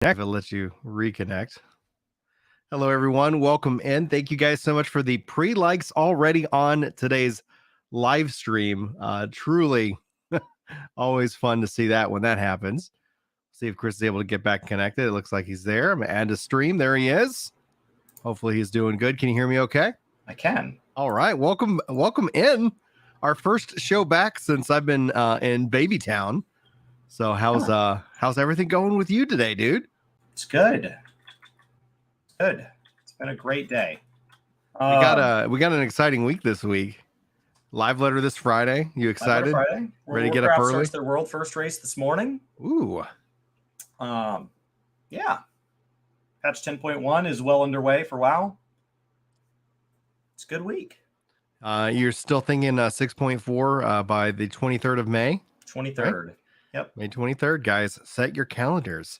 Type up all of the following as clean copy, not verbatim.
I'll let you reconnect. Hello, everyone. Welcome in. Thank you guys so much for the pre-likes already on today's live stream. Truly always fun to see that when that happens. See if Chris is able to get back connected. It looks like he's there. I'm going to add a stream. There he is. Hopefully he's doing good. Can you hear me okay? I can. All right. Welcome in. Our first show back since I've been in Babytown. So how's everything going with you today, dude? It's good. Good. It's been a great day. We got an exciting week this week. Live letter this Friday. You excited? Friday. Ready to get up early? Starts their world first race this morning. Ooh. Yeah. Patch 10.1 is well underway for WoW. It's a good week. You're still thinking 6.4 by the 23rd of May? 23rd. Right? Yep. May 23rd, guys. Set your calendars.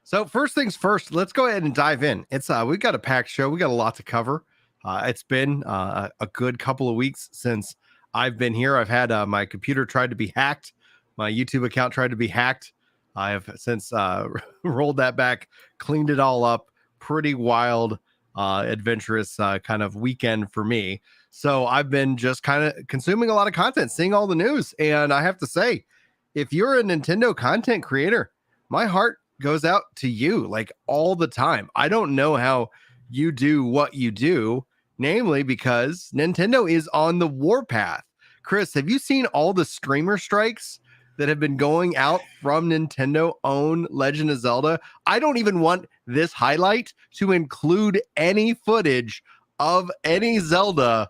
So first things first, let's go ahead and dive in. It's we've got a packed show. We got a lot to cover. It's been a good couple of weeks since I've been here. I've had my computer tried to be hacked. My YouTube account tried to be hacked. I have since rolled that back, cleaned it all up. Pretty wild, adventurous kind of weekend for me. So I've been just kind of consuming a lot of content, seeing all the news. And I have to say, if you're a Nintendo content creator, my heart goes out to you like all the time. I don't know how you do what you do, namely because Nintendo is on the warpath. Chris, have you seen all the streamer strikes that have been going out from Nintendo own Legend of Zelda? I don't even want this highlight to include any footage of any Zelda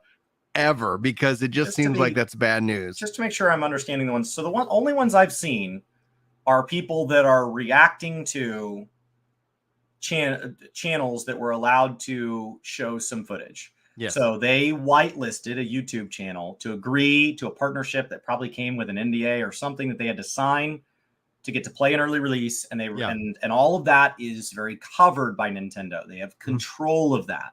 ever, because it just seems like that's bad news. Just to make sure I'm understanding the ones. So the only ones I've seen are people that are reacting to channels that were allowed to show some footage. Yes. So they whitelisted a YouTube channel to agree to a partnership that probably came with an NDA or something that they had to sign to get to play an early release. And they and all of that is very covered by Nintendo. They have control of that.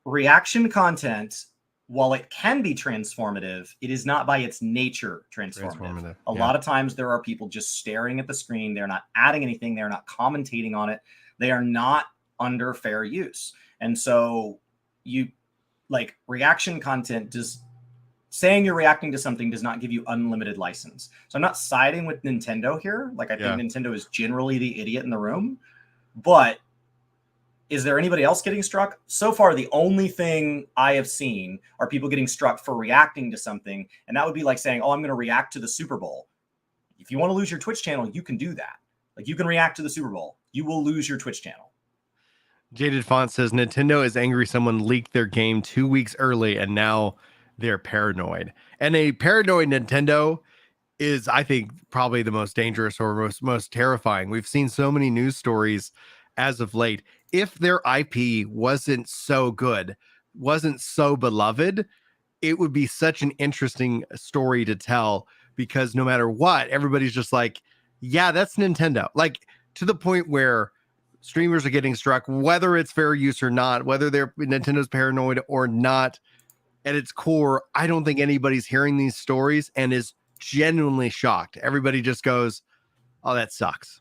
Reaction content, while it can be transformative, it is not by its nature transformative. A lot of times there are people just staring at the screen. They're not adding anything. They're not commentating on it. They are not under fair use. And so you like reaction content, just saying you're reacting to something does not give you unlimited license. So I'm not siding with Nintendo here. Like I think Nintendo is generally the idiot in the room, but is there anybody else getting struck? So far, the only thing I have seen are people getting struck for reacting to something. And that would be like saying, oh, I'm going to react to the Super Bowl. If you want to lose your Twitch channel, you can do that. Like you can react to the Super Bowl. You will lose your Twitch channel. Jaded Font says Nintendo is angry someone leaked their game 2 weeks early and now they're paranoid. And a paranoid Nintendo is, I think, probably the most dangerous or most terrifying. We've seen so many news stories as of late. If their IP wasn't so good, wasn't so beloved, it would be such an interesting story to tell, because no matter what, everybody's just like, yeah, that's Nintendo. Like to the point where streamers are getting struck, whether it's fair use or not, whether they're Nintendo's paranoid or not. At its core, I don't think anybody's hearing these stories and is genuinely shocked. Everybody just goes, oh, that sucks.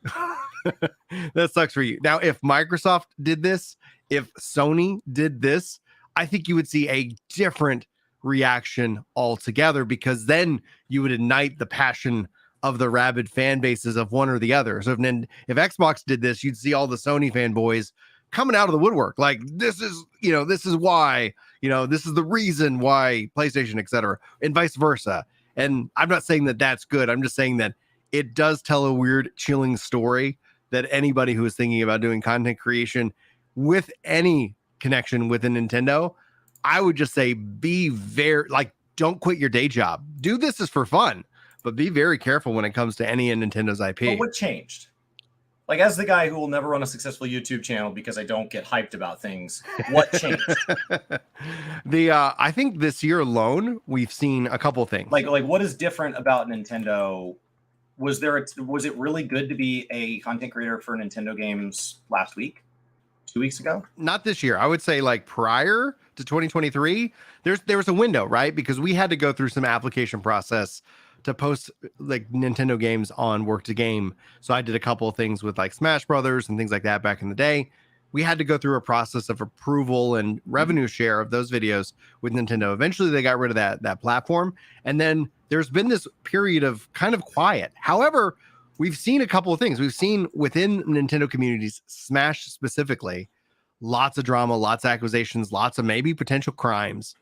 That sucks for you. Now, if Microsoft did this, if Sony did this, I think you would see a different reaction altogether, because then you would ignite the passion of the rabid fan bases of one or the other. So if Xbox did this, you'd see all the Sony fanboys coming out of the woodwork. Like, this is why, this is the reason why PlayStation, etc., and vice versa. And I'm not saying that that's good. I'm just saying that it does tell a weird, chilling story that anybody who is thinking about doing content creation with any connection with a Nintendo, I would just say be very, don't quit your day job. Do this is for fun, but be very careful when it comes to any of Nintendo's IP. Well, what changed? Like, as the guy who will never run a successful YouTube channel because I don't get hyped about things, what changed? I think this year alone, we've seen a couple things. Like what is different about Nintendo? Was it really good to be a content creator for Nintendo games last week, 2 weeks ago? Not this year. I would say like prior to 2023, there was a window, right? Because we had to go through some application process to post like Nintendo games on Work to Game. So I did a couple of things with like Smash Brothers and things like that back in the day. We had to go through a process of approval and revenue share of those videos with Nintendo. Eventually they got rid of that platform. And then there's been this period of kind of quiet. However, we've seen a couple of things. We've seen within Nintendo communities, Smash specifically, lots of drama, lots of accusations, lots of maybe potential crimes,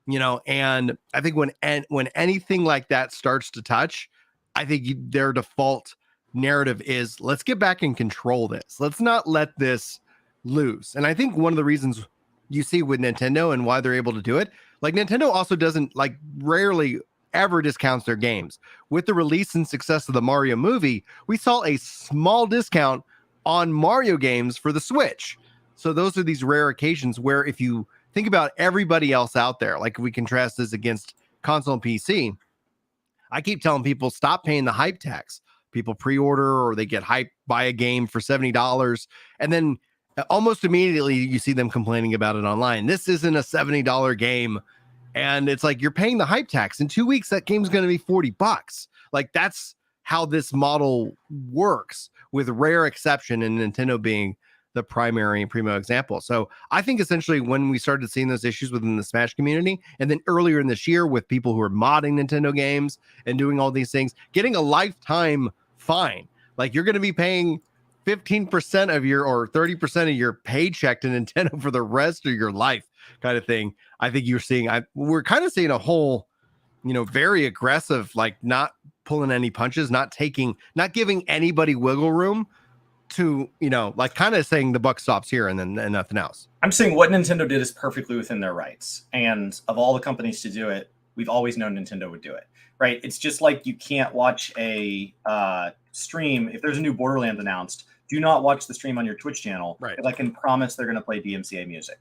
you know. And I think when anything like that starts to touch, I think their default narrative is, let's get back and control this. Let's not let this loose. And I think one of the reasons you see with Nintendo and why they're able to do it, like Nintendo also doesn't, like, rarely ever discounts their games. With the release and success of the Mario movie, we saw a small discount on Mario games for the Switch. So those are these rare occasions where, if you think about everybody else out there, like if we contrast this against console and PC, I keep telling people, stop paying the hype tax. People pre-order or they get hyped, buy a game for $70, and then almost immediately you see them complaining about it online. This isn't a $70 game. And it's like, you're paying the hype tax. In 2 weeks, that game's going to be $40. Like, that's how this model works, with rare exception, and Nintendo being the primary and primo example. So I think essentially when we started seeing those issues within the Smash community, and then earlier in this year with people who are modding Nintendo games and doing all these things, getting a lifetime fine, like you're going to be paying 15% of your, or 30% of your paycheck to Nintendo for the rest of your life, kind of thing. I think you're seeing, we're kind of seeing a whole, you know, very aggressive, like not pulling any punches, not giving anybody wiggle room to, you know, like kind of saying the buck stops here and then and nothing else. I'm saying what Nintendo did is perfectly within their rights. And of all the companies to do it, we've always known Nintendo would do it, right? It's just like you can't watch a stream. If there's a new Borderlands announced, do not watch the stream on your Twitch channel. Right. Because I can promise they're going to play DMCA music.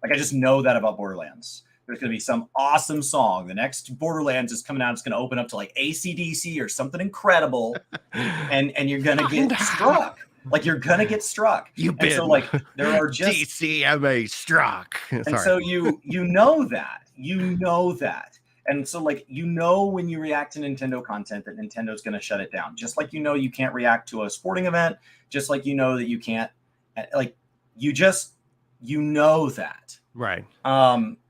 Like, I just know that about Borderlands. There's going to be some awesome song. The next Borderlands is coming out. It's going to open up to like AC/DC or something incredible. and you're going to get struck. Like, you're going to get struck. You've been. So, like, there are just... DCMA struck. And so you know that. You know that. And so, like, you know when you react to Nintendo content that Nintendo's going to shut it down. Just like you know you can't react to a sporting event. Just like you know that you can't... Like, you know that. Right.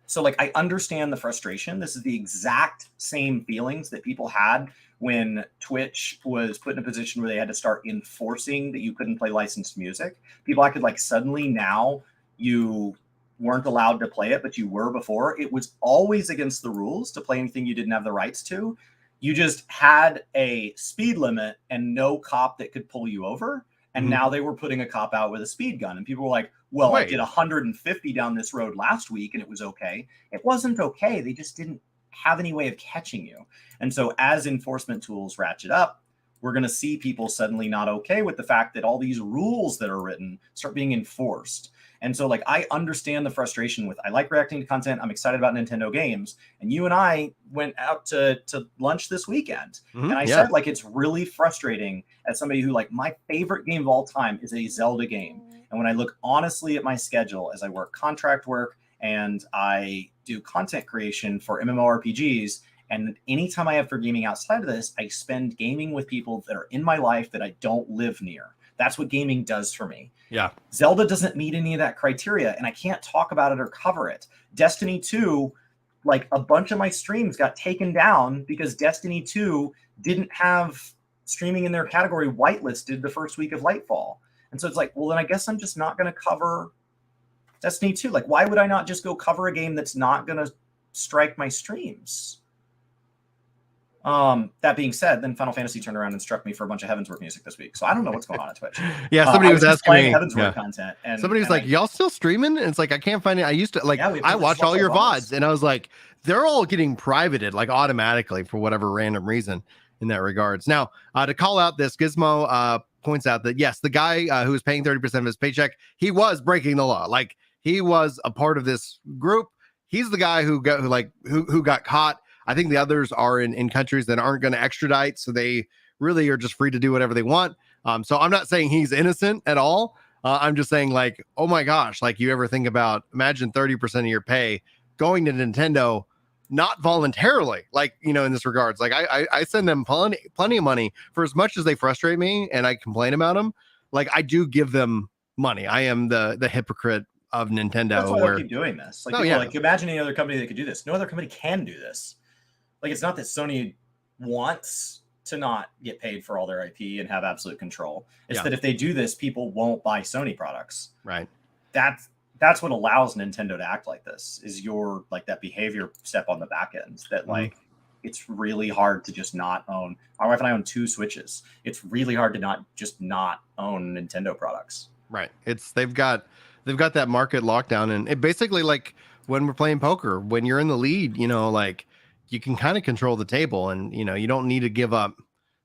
So, like, I understand the frustration. This is the exact same feelings that people had when Twitch was put in a position where they had to start enforcing that you couldn't play licensed music. People acted like suddenly now you weren't allowed to play it, but you were before. It was always against the rules to play anything you didn't have the rights to. You just had a speed limit and no cop that could pull you over. And now they were putting a cop out with a speed gun. And people were like, well, wait, I did 150 down this road last week and it was okay. It wasn't okay. They just didn't have any way of catching you. And so as enforcement tools ratchet up, we're going to see people suddenly not okay with the fact that all these rules that are written start being enforced. And so, like, I understand the frustration with, I like reacting to content. I'm excited about Nintendo games. And you and I went out to lunch this weekend. And I said, like, it's really frustrating as somebody who, like, my favorite game of all time is a Zelda game. And when I look honestly at my schedule as I work contract work and I do content creation for MMORPGs, and anytime I have for gaming outside of this, I spend gaming with people that are in my life that I don't live near. That's what gaming does for me. Yeah. Zelda doesn't meet any of that criteria, and I can't talk about it or cover it. Destiny 2, like, a bunch of my streams got taken down because Destiny 2 didn't have streaming in their category whitelisted the first week of Lightfall. And so it's like, well, then I guess I'm just not going to cover Destiny 2. Like, why would I not just go cover a game that's not going to strike my streams? That being said, then Final Fantasy turned around and struck me for a bunch of Heavensward music this week. So I don't know what's going on Twitch. Yeah, somebody was asking me Heavensward content, and somebody was like, "Y'all still streaming?" And it's like, I can't find it. I used to, like, I watch all your VODs, and I was like, they're all getting privated, like, automatically for whatever random reason in that regards. Now, to call out this, Gizmo points out that yes, the guy who was paying 30% of his paycheck, he was breaking the law. Like, he was a part of this group. He's the guy who got caught. I think the others are in countries that aren't going to extradite, so they really are just free to do whatever they want. So I'm not saying he's innocent at all. I'm just saying, like, oh my gosh, like, you ever think about, imagine 30% of your pay going to Nintendo not voluntarily, like, you know, in this regards. Like I send them plenty of money for as much as they frustrate me and I complain about them. Like I do give them money. I am the hypocrite of Nintendo. That's why they'll keep doing this. Like, yeah. Like, imagine any other company that could do this. No other company can do this. Like, it's not that Sony wants to not get paid for all their IP and have absolute control. It's that if they do this, people won't buy Sony products. Right. That's what allows Nintendo to act like this, is your like that behavior step on the back end that like it's really hard to just not own. My wife and I own 2 Switches. It's really hard to not own Nintendo products. Right. They've got that market lockdown, and it basically, like when we're playing poker, when you're in the lead, you know, like you can kind of control the table, and you know, you don't need to give up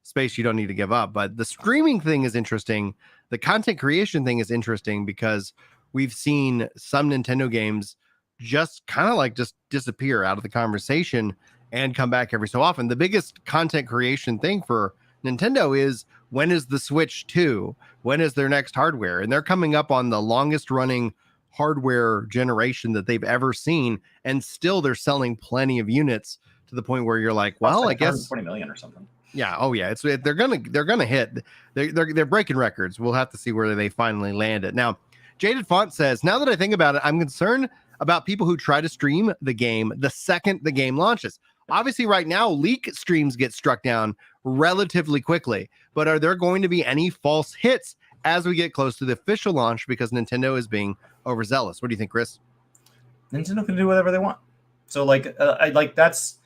space you don't need to give up. But the streaming thing is interesting. The content creation thing is interesting because we've seen some Nintendo games just kind of like just disappear out of the conversation and come back every so often. The biggest content creation thing for Nintendo is, when is the Switch 2? When is their next hardware? And they're coming up on the longest running hardware generation that they've ever seen. And still they're selling plenty of units to the point where you're like, well, I guess 20 million or something. Yeah. Oh yeah. They're gonna hit. They're breaking records. We'll have to see where they finally land it. Now, Jaded Font says, now that I think about it, I'm concerned about people who try to stream the game the second the game launches. Obviously, right now, leak streams get struck down relatively quickly. But are there going to be any false hits as we get close to the official launch because Nintendo is being overzealous? What do you think, Chris? Nintendo can do whatever they want. So that's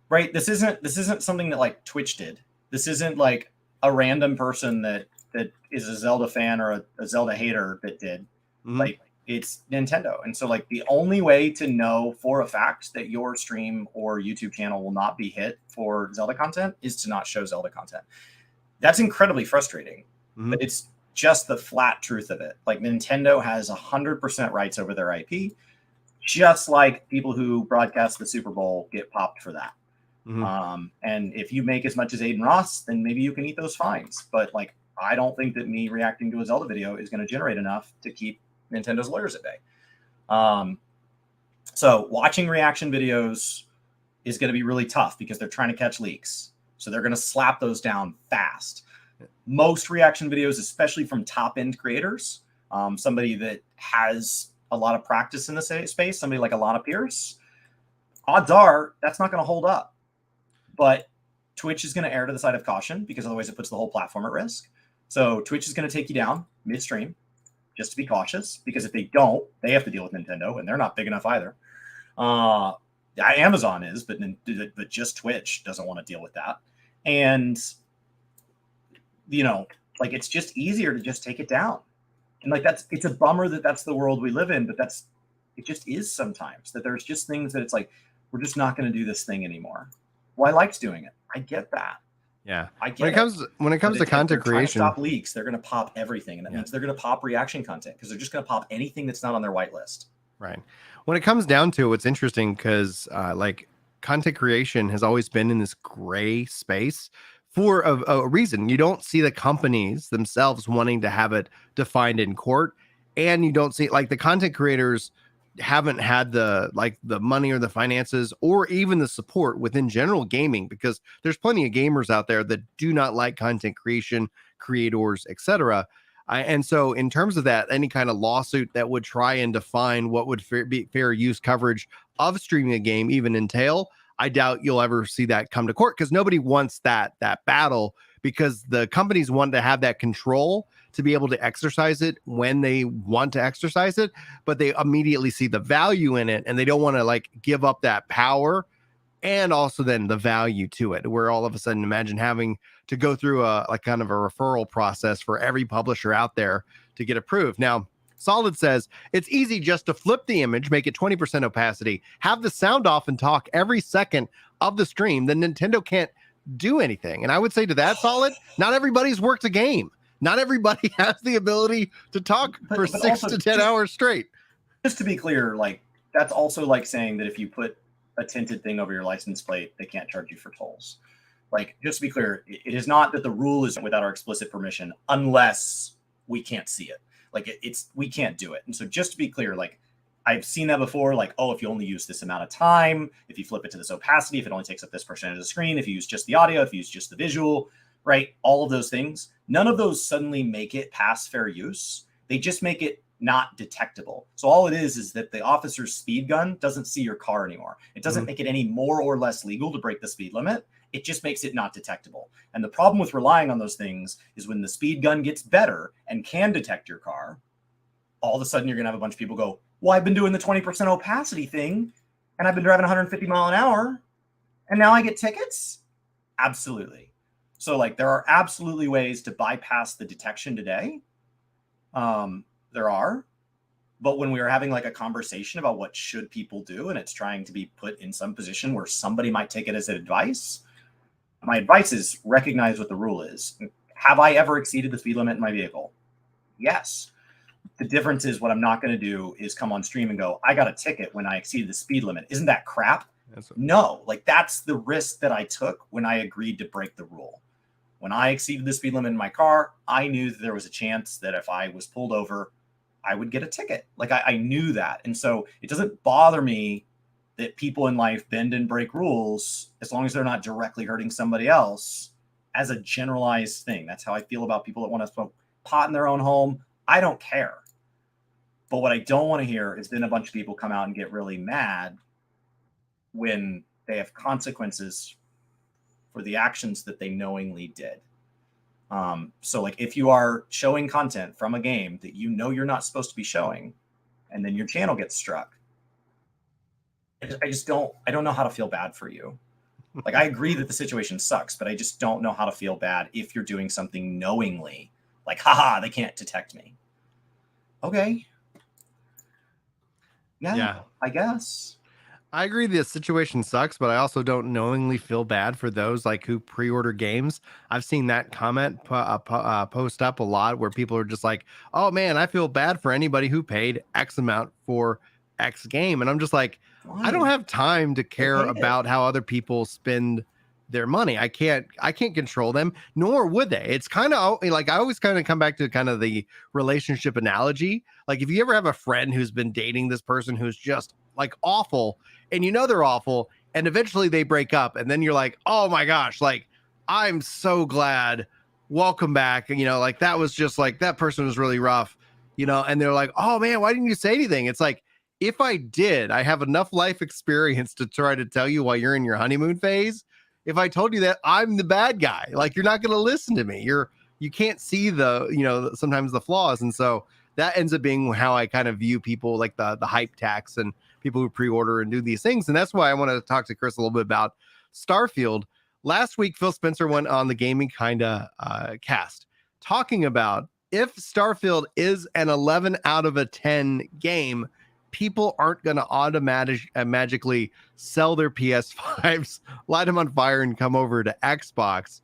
right. This isn't something that like Twitch did. This isn't like a random person that is a Zelda fan or a Zelda hater that did. Like, it's Nintendo. And so like the only way to know for a fact that your stream or YouTube channel will not be hit for Zelda content is to not show Zelda content. That's incredibly frustrating, but it's just the flat truth of it. Like, Nintendo has 100% rights over their IP, just like people who broadcast the Super Bowl get popped for that. And if you make as much as Aiden Ross, then maybe you can eat those fines. But like, I don't think that me reacting to a Zelda video is going to generate enough to keep Nintendo's lawyers at bay. So watching reaction videos is going to be really tough because they're trying to catch leaks. So they're going to slap those down fast. Most reaction videos, especially from top end creators, somebody that has a lot of practice in the space, somebody like Alana Pierce, odds are that's not going to hold up. But Twitch is going to err to the side of caution because otherwise it puts the whole platform at risk. So Twitch is going to take you down midstream just to be cautious, because if they don't, they have to deal with Nintendo, and they're not big enough either. Amazon is, but just Twitch doesn't want to deal with that. And, you know, like, it's just easier to just take it down. And like, it's a bummer that that's the world we live in, but it just is sometimes, that there's just things that it's like, we're just not going to do this thing anymore. Well, I liked doing it. I get that. Yeah. When it comes to content creation, stop leaks, they're going to pop everything. And that means they're going to pop reaction content, because they're just going to pop anything that's not on their whitelist. Right. When it comes down to it, what's interesting, because like, content creation has always been in this gray space for a reason. You don't see the companies themselves wanting to have it defined in court, and you don't see, like, the content creators haven't had the money or the finances or even the support within general gaming, because there's plenty of gamers out there that do not like content creation, creators, etc. And so in terms of that, any kind of lawsuit that would try and define what would be fair use coverage of streaming a game even entail, I doubt you'll ever see that come to court, because nobody wants that battle, because the companies want to have that control to be able to exercise it when they want to exercise it, but they immediately see the value in it, and they don't want to like give up that power and also then the value to it, where all of a sudden, imagine having to go through a kind of a referral process for every publisher out there to get approved. Now, Solid says it's easy just to flip the image, make it 20% opacity, have the sound off, and talk every second of the stream. Then Nintendo can't do anything. And I would say to that, Solid, not everybody's worked a game. Not everybody has the ability to talk for 6 to 10 hours straight. Just to be clear, like, that's also like saying that if you put a tinted thing over your license plate, they can't charge you for tolls. Like, just to be clear, it is not that the rule is without our explicit permission unless we can't see it. Like, we can't do it. And so just to be clear, like, I've seen that before, like, oh, if you only use this amount of time, if you flip it to this opacity, if it only takes up this percentage of the screen, if you use just the audio, if you use just the visual, right? All of those things, none of those suddenly make it past fair use. They just make it not detectable. So all it is that the officer's speed gun doesn't see your car anymore. It doesn't make it any more or less legal to break the speed limit. It just makes it not detectable. And the problem with relying on those things is when the speed gun gets better and can detect your car, all of a sudden you're going to have a bunch of people go, well, I've been doing the 20% opacity thing and I've been driving 150 mile an hour and now I get tickets? Absolutely. So like there are absolutely ways to bypass the detection today. There are, but when we are having like a conversation about what should people do and it's trying to be put in some position where somebody might take it as advice, my advice is recognize what the rule is. Have I ever exceeded the speed limit in my vehicle? Yes. The difference is what I'm not going to do is come on stream and go, I got a ticket when I exceeded the speed limit. Isn't that crap? No, like that's the risk that I took when I agreed to break the rule. When I exceeded the speed limit in my car, I knew that there was a chance that if I was pulled over, I would get a ticket. Like I knew that. And so it doesn't bother me that people in life bend and break rules as long as they're not directly hurting somebody else as a generalized thing. That's how I feel about people that want to smoke pot in their own home. I don't care. But what I don't want to hear is then a bunch of people come out and get really mad when they have consequences for the actions that they knowingly did. So like if you are showing content from a game that you know you're not supposed to be showing, and then your channel gets struck, I don't know how to feel bad for you. Like I agree that the situation sucks, but I just don't know how to feel bad if you're doing something knowingly. Like, haha, they can't detect me. Okay. Yeah. I guess. I agree the situation sucks, but I also don't knowingly feel bad for those like who pre-order games. I've seen that comment post up a lot where people are just like, oh man, I feel bad for anybody who paid X amount for X game. And I'm just like, Why? I don't have time to care about how other people spend their money. I can't control them, nor would they. It's kind of like I always kind of come back to kind of the relationship analogy. Like if you ever have a friend who's been dating this person who's just like awful, and you know they're awful, and eventually they break up, and then you're like, oh my gosh, like I'm so glad, welcome back. You know, like that was just like that person was really rough, you know, and they're like, oh man, why didn't you say anything? It's like, if I did, I have enough life experience to try to tell you while you're in your honeymoon phase. If I told you that, I'm the bad guy, like you're not going to listen to me. You can't see the, you know, sometimes the flaws. And so that ends up being how I kind of view people, like the hype tax and people who pre-order and do these things. And that's why I want to talk to Chris a little bit about Starfield. Last week, Phil Spencer went on the Gaming Kinda cast talking about if Starfield is an 11 out of a 10 game, people aren't going to magically sell their PS5s, light them on fire, and come over to Xbox.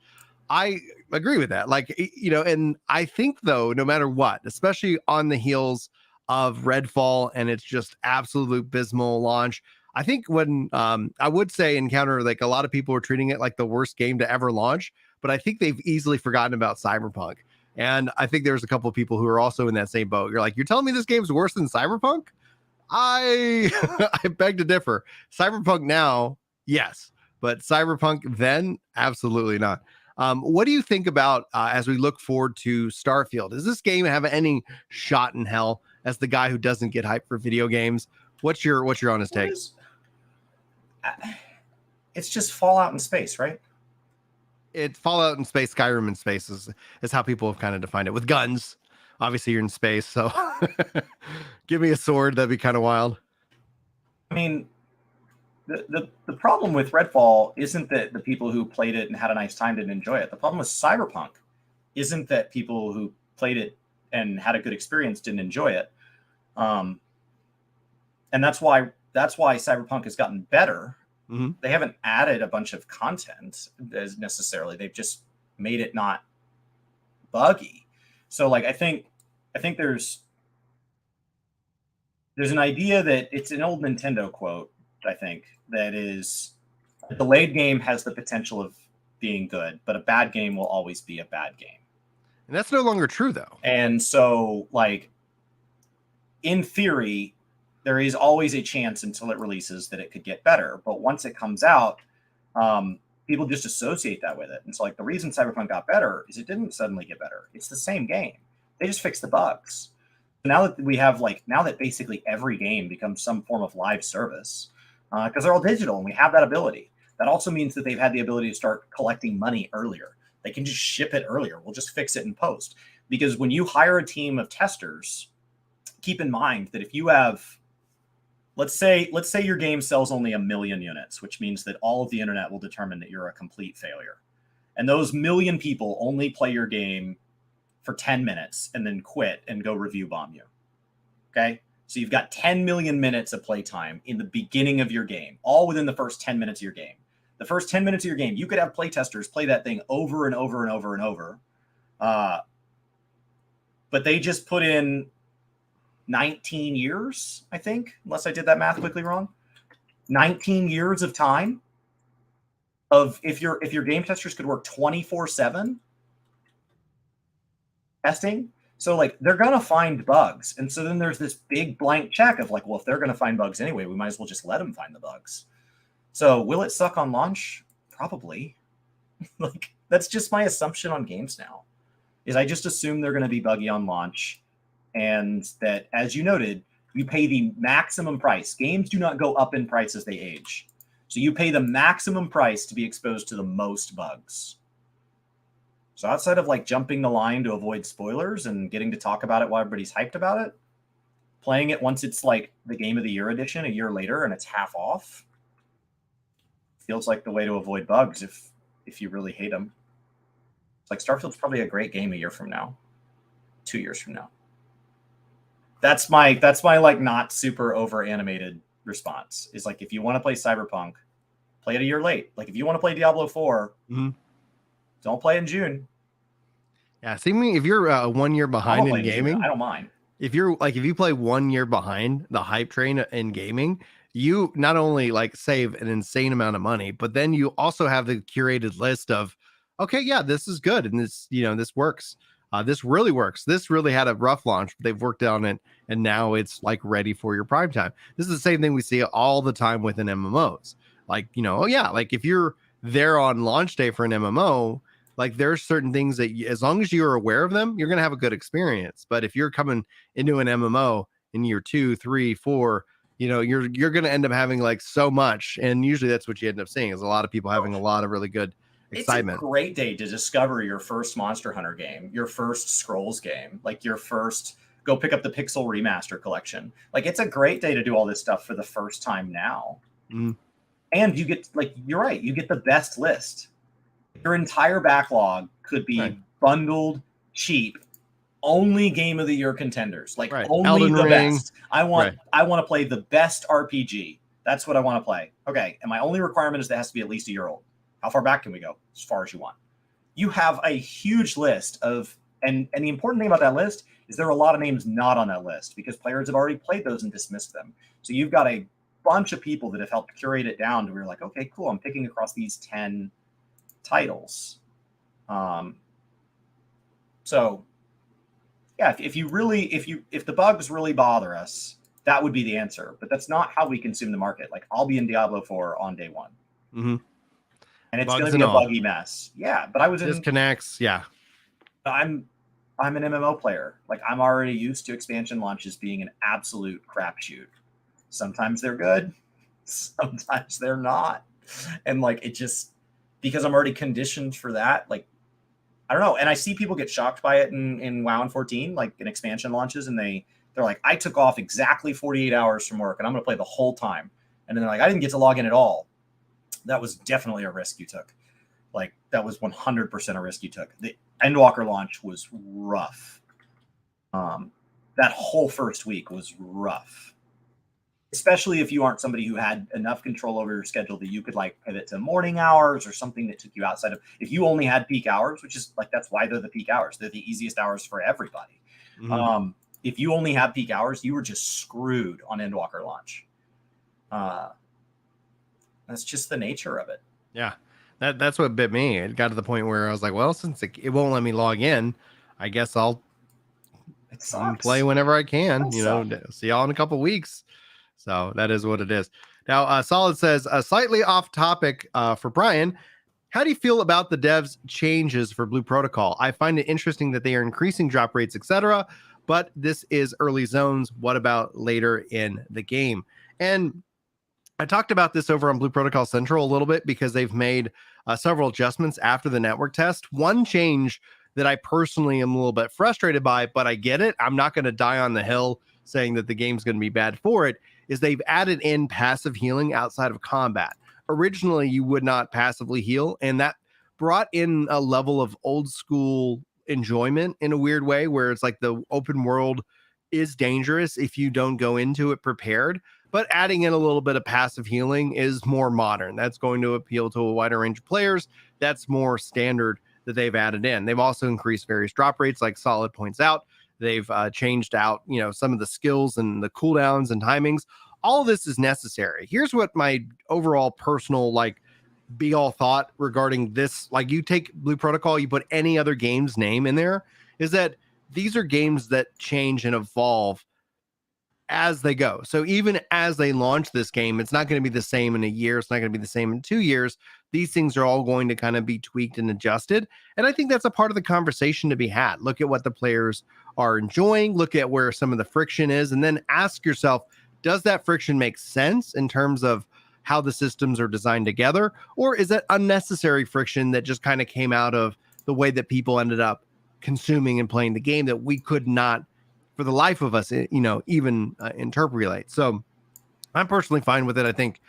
I agree with that. Like, you know, and I think, though, no matter what, especially on the heels of Redfall and it's just absolute abysmal launch, I think when I would say Encounter, like a lot of people are treating it like the worst game to ever launch, but I think they've easily forgotten about Cyberpunk. And I think there's a couple of people who are also in that same boat. You're like, you're telling me this game's worse than Cyberpunk? I beg to differ. Cyberpunk now, yes, but Cyberpunk then, absolutely not. What do you think about as we look forward to Starfield? Does this game have any shot in hell? As the guy who doesn't get hyped for video games, what's your honest take? It's just Fallout in space, right? It's Fallout in space, Skyrim in space is how people have kind of defined it with guns. Obviously, you're in space, so give me a sword. That'd be kind of wild. I mean, the problem with Redfall isn't that the people who played it and had a nice time didn't enjoy it. The problem with Cyberpunk isn't that people who played it and had a good experience didn't enjoy it. And that's why Cyberpunk has gotten better. Mm-hmm. They haven't added a bunch of content as necessarily. They've just made it not buggy. So like I think there's an idea that it's an old Nintendo quote, I think, that is a delayed game has the potential of being good, but a bad game will always be a bad game. And that's no longer true, though. And so, like, in theory, there is always a chance until it releases that it could get better. But once it comes out, people just associate that with it. And so like the reason Cyberpunk got better is it didn't suddenly get better. It's the same game. They just fixed the bugs. Now that we have now that basically every game becomes some form of live service, because they're all digital and we have that ability. That also means that they've had the ability to start collecting money earlier. They can just ship it earlier. We'll just fix it in post. Because when you hire a team of testers, keep in mind that if you have, let's say your game sells only 1 million units, which means that all of the internet will determine that you're a complete failure. And those 1 million people only play your game for 10 minutes and then quit and go review bomb you. Okay? So you've got 10 million minutes of playtime in the beginning of your game, all within the first 10 minutes of your game. The first 10 minutes of your game, you could have playtesters play that thing over and over and over and over. But they just put in 19 years, I think, unless I did that math quickly wrong. 19 years of time of if your game testers could work 24/7 testing. So like they're gonna find bugs. And so then there's this big blank check of like, well, if they're gonna find bugs anyway, we might as well just let them find the bugs. So will it suck on launch? Probably. Like that's just my assumption on games now. Is I just assume they're gonna be buggy on launch. And that, as you noted, you pay the maximum price. Games do not go up in price as they age. So you pay the maximum price to be exposed to the most bugs. So outside of like jumping the line to avoid spoilers and getting to talk about it while everybody's hyped about it, playing it once it's like the Game of the Year edition a year later and it's half off, feels like the way to avoid bugs if you really hate them. It's like Starfield's probably a great game a year from now, 2 years from now. That's my like not super over animated response is like, if you want to play Cyberpunk, play it a year late. Like if you want to play Diablo 4, don't play in June. Yeah. See me, if you're 1 year behind in gaming, I don't mind. If you play 1 year behind the hype train in gaming, you not only like save an insane amount of money, but then you also have the curated list of, okay, yeah, this is good. And this, this works. This really works. This really had a rough launch, but they've worked on it. And now it's like ready for your prime time. This is the same thing we see all the time within MMOs. Like, oh yeah, like if you're there on launch day for an MMO, like there's certain things that as long as you're aware of them, you're going to have a good experience. But if you're coming into an MMO in year 2, 3, 4, you're going to end up having like so much. And usually that's what you end up seeing is a lot of people having a lot of really good excitement. It's a great day to discover your first Monster Hunter game, your first Scrolls game, like your first go pick up the Pixel Remaster collection. Like it's a great day to do all this stuff for the first time now. And you get you're right, you get the best list. Your entire backlog could be bundled cheap, only Game of the Year contenders, like only Elden the Ring. Best. I want to play the best RPG. That's what I want to play. Okay, and my only requirement is that it has to be at least a year old. How far back can we go? As far as you want. You have a huge list of, and the important thing about that list is there are a lot of names not on that list because players have already played those and dismissed them. So you've got a bunch of people that have helped curate it down to where you're like, okay, cool, I'm picking across these 10 titles. So yeah, if the bugs really bother us, that would be the answer. But that's not how we consume the market. Like I'll be in Diablo 4 on day one. And it's going to be a buggy mess. Yeah, but I was disconnects. Yeah, I'm an MMO player. Like I'm already used to expansion launches being an absolute crapshoot. Sometimes they're good, sometimes they're not, and like it just because I'm already conditioned for that. Like I don't know, and I see people get shocked by it in WoW and 14, like in expansion launches, and they're like, I took off exactly 48 hours from work, and I'm going to play the whole time, and then they're like, I didn't get to log in at all. That was definitely a risk you took. Like that was 100% a risk you took. The Endwalker launch was rough. That whole first week was rough, especially if you aren't somebody who had enough control over your schedule that you could like pivot to morning hours or something that took you outside of, if you only had peak hours, which is like, that's why they're the peak hours. They're the easiest hours for everybody. If you only have peak hours, you were just screwed on Endwalker launch. That's just the nature of it. Yeah, that's what bit me. It got to the point where I was like, well, since it won't let me log in, I guess I'll play whenever I can. See y'all in a couple weeks. So that is what it is. Now, Solid says, slightly off topic for Brian, how do you feel about the devs' changes for Blue Protocol? I find it interesting that they are increasing drop rates, etc., but this is early zones. What about later in the game? And I talked about this over on Blue Protocol Central a little bit because they've made several adjustments after the network test. One change that I personally am a little bit frustrated by, but I get it. I'm not going to die on the hill saying that the game's going to be bad for it, is they've added in passive healing outside of combat. Originally, you would not passively heal, and that brought in a level of old school enjoyment in a weird way where it's like the open world is dangerous if you don't go into it prepared, but adding in a little bit of passive healing is more modern. That's going to appeal to a wider range of players. That's more standard that they've added in. They've also increased various drop rates, like Solid points out. They've changed out, some of the skills and the cooldowns and timings. All of this is necessary. Here's what my overall personal be all thought regarding this. Like, you take Blue Protocol, you put any other game's name in there, is that these are games that change and evolve as they go. So even as they launch this game, it's not going to be the same in a year. It's not going to be the same in 2 years. These things are all going to kind of be tweaked and adjusted. And I think that's a part of the conversation to be had. Look at what the players are enjoying. Look at where some of the friction is. And then ask yourself, does that friction make sense in terms of how the systems are designed together? Or is it unnecessary friction that just kind of came out of the way that people ended up consuming and playing the game that we could not, for the life of us, even interpolate? So I'm personally fine with it. I think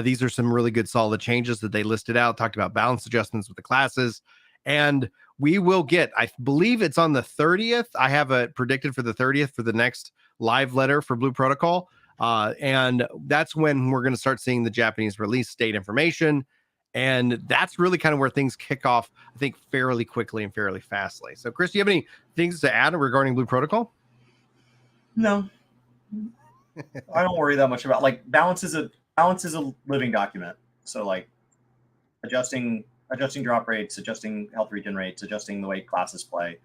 these are some really good, solid changes that they listed out, talked about balance adjustments with the classes. And we will get, I believe it's on the 30th. I have it predicted for the 30th for the next live letter for Blue Protocol. And that's when we're going to start seeing the Japanese release date information. And that's really kind of where things kick off, I think, fairly quickly and fairly fastly. So, Chris, do you have any things to add regarding Blue Protocol? No, I don't worry that much about, balance is a living document. So adjusting drop rates, adjusting health regen rates, adjusting the way classes play.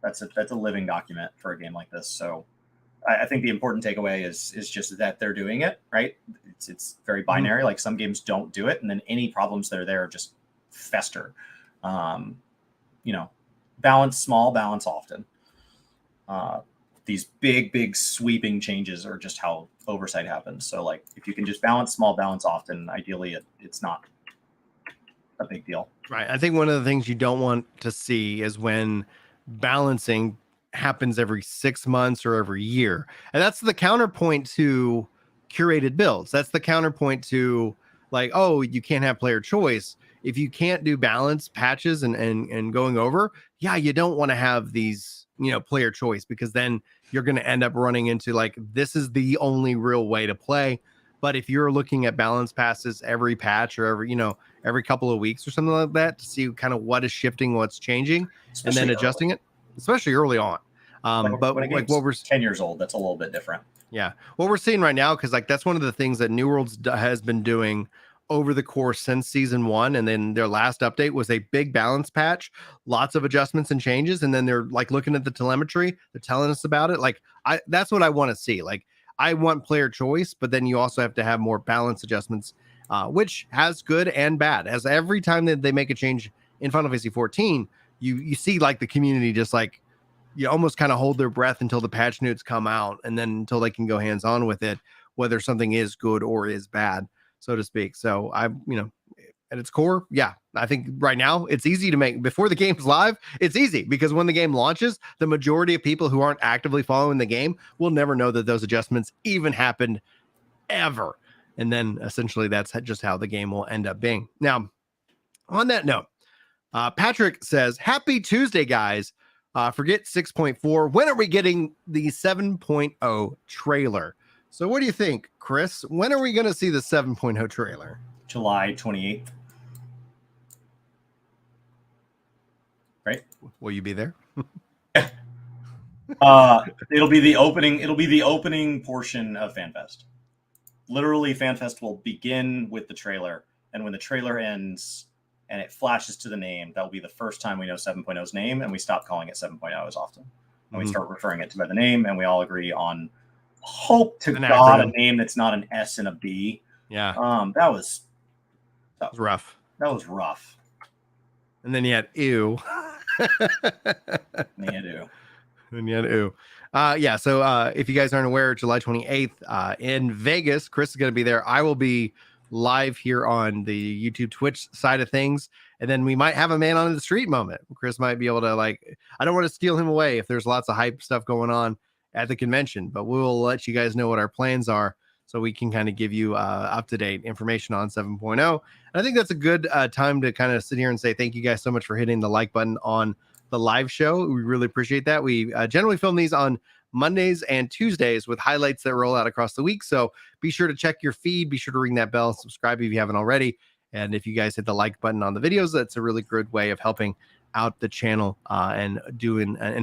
That's a living document for a game like this. So I think the important takeaway is just that they're doing it right. It's very binary. Mm-hmm. Like, some games don't do it, and then any problems that are there just fester. Balance small, balance often. These big sweeping changes are just how oversight happens. So if you can just balance small, balance often, ideally it's not a big deal. Right. I think one of the things you don't want to see is when balancing happens every 6 months or every year. And that's the counterpoint to curated builds. That's the counterpoint to you can't have player choice. If you can't do balance patches and going over, you don't want to have these, player choice, because then you're going to end up running into this is the only real way to play. But if you're looking at balance passes every patch or every couple of weeks or something like that to see kind of what is shifting, what's changing, especially and then adjusting it, especially early on. But what we're 10 years old, that's a little bit different. Yeah. What we're seeing right now, because that's one of the things that New Worlds has been doing over the course since season 1, and then their last update was a big balance patch, lots of adjustments and changes, and then they're looking at the telemetry, they're telling us about it. That's what I want to see. I want player choice, but then you also have to have more balance adjustments, which has good and bad. As every time that they make a change in Final Fantasy 14, you see the community just you almost kind of hold their breath until the patch notes come out, and then until they can go hands on with it, whether something is good or is bad, so to speak. So at its core, I think right now it's easy to make before the game's live. It's easy because when the game launches, the majority of people who aren't actively following the game will never know that those adjustments even happened ever. And then essentially that's just how the game will end up being. Now, on that note, Patrick says, happy Tuesday, guys. Forget 6.4. When are we getting the 7.0 trailer? So what do you think, Chris? When are we going to see the 7.0 trailer? July 28th. Right? Will you be there? It'll be the opening portion of FanFest. Literally, FanFest will begin with the trailer, and when the trailer ends and it flashes to the name, that'll be the first time we know 7.0's name, and we stop calling it 7.0 as often. And we start referring it to by the name, and we all agree on hope to God a name that's not an S and a B. Yeah. That was rough. That was rough. And then you had ew. And you had ew. Yeah. So if you guys aren't aware, July 28th in Vegas, Chris is going to be there. I will be live here on the YouTube Twitch side of things. And then we might have a man on the street moment. Chris might be able to, like, I don't want to steal him away if there's lots of hype stuff going on at the convention, but we'll let you guys know what our plans are so we can kind of give you up-to-date information on 7.0. And I think that's a good time to kind of sit here and say thank you guys so much for hitting the like button on the live show. We really appreciate that. We generally film these on Mondays and Tuesdays with highlights that roll out across the week. So be sure to check your feed. Be sure to ring that bell and subscribe if you haven't already. And if you guys hit the like button on the videos, that's a really good way of helping out the channel and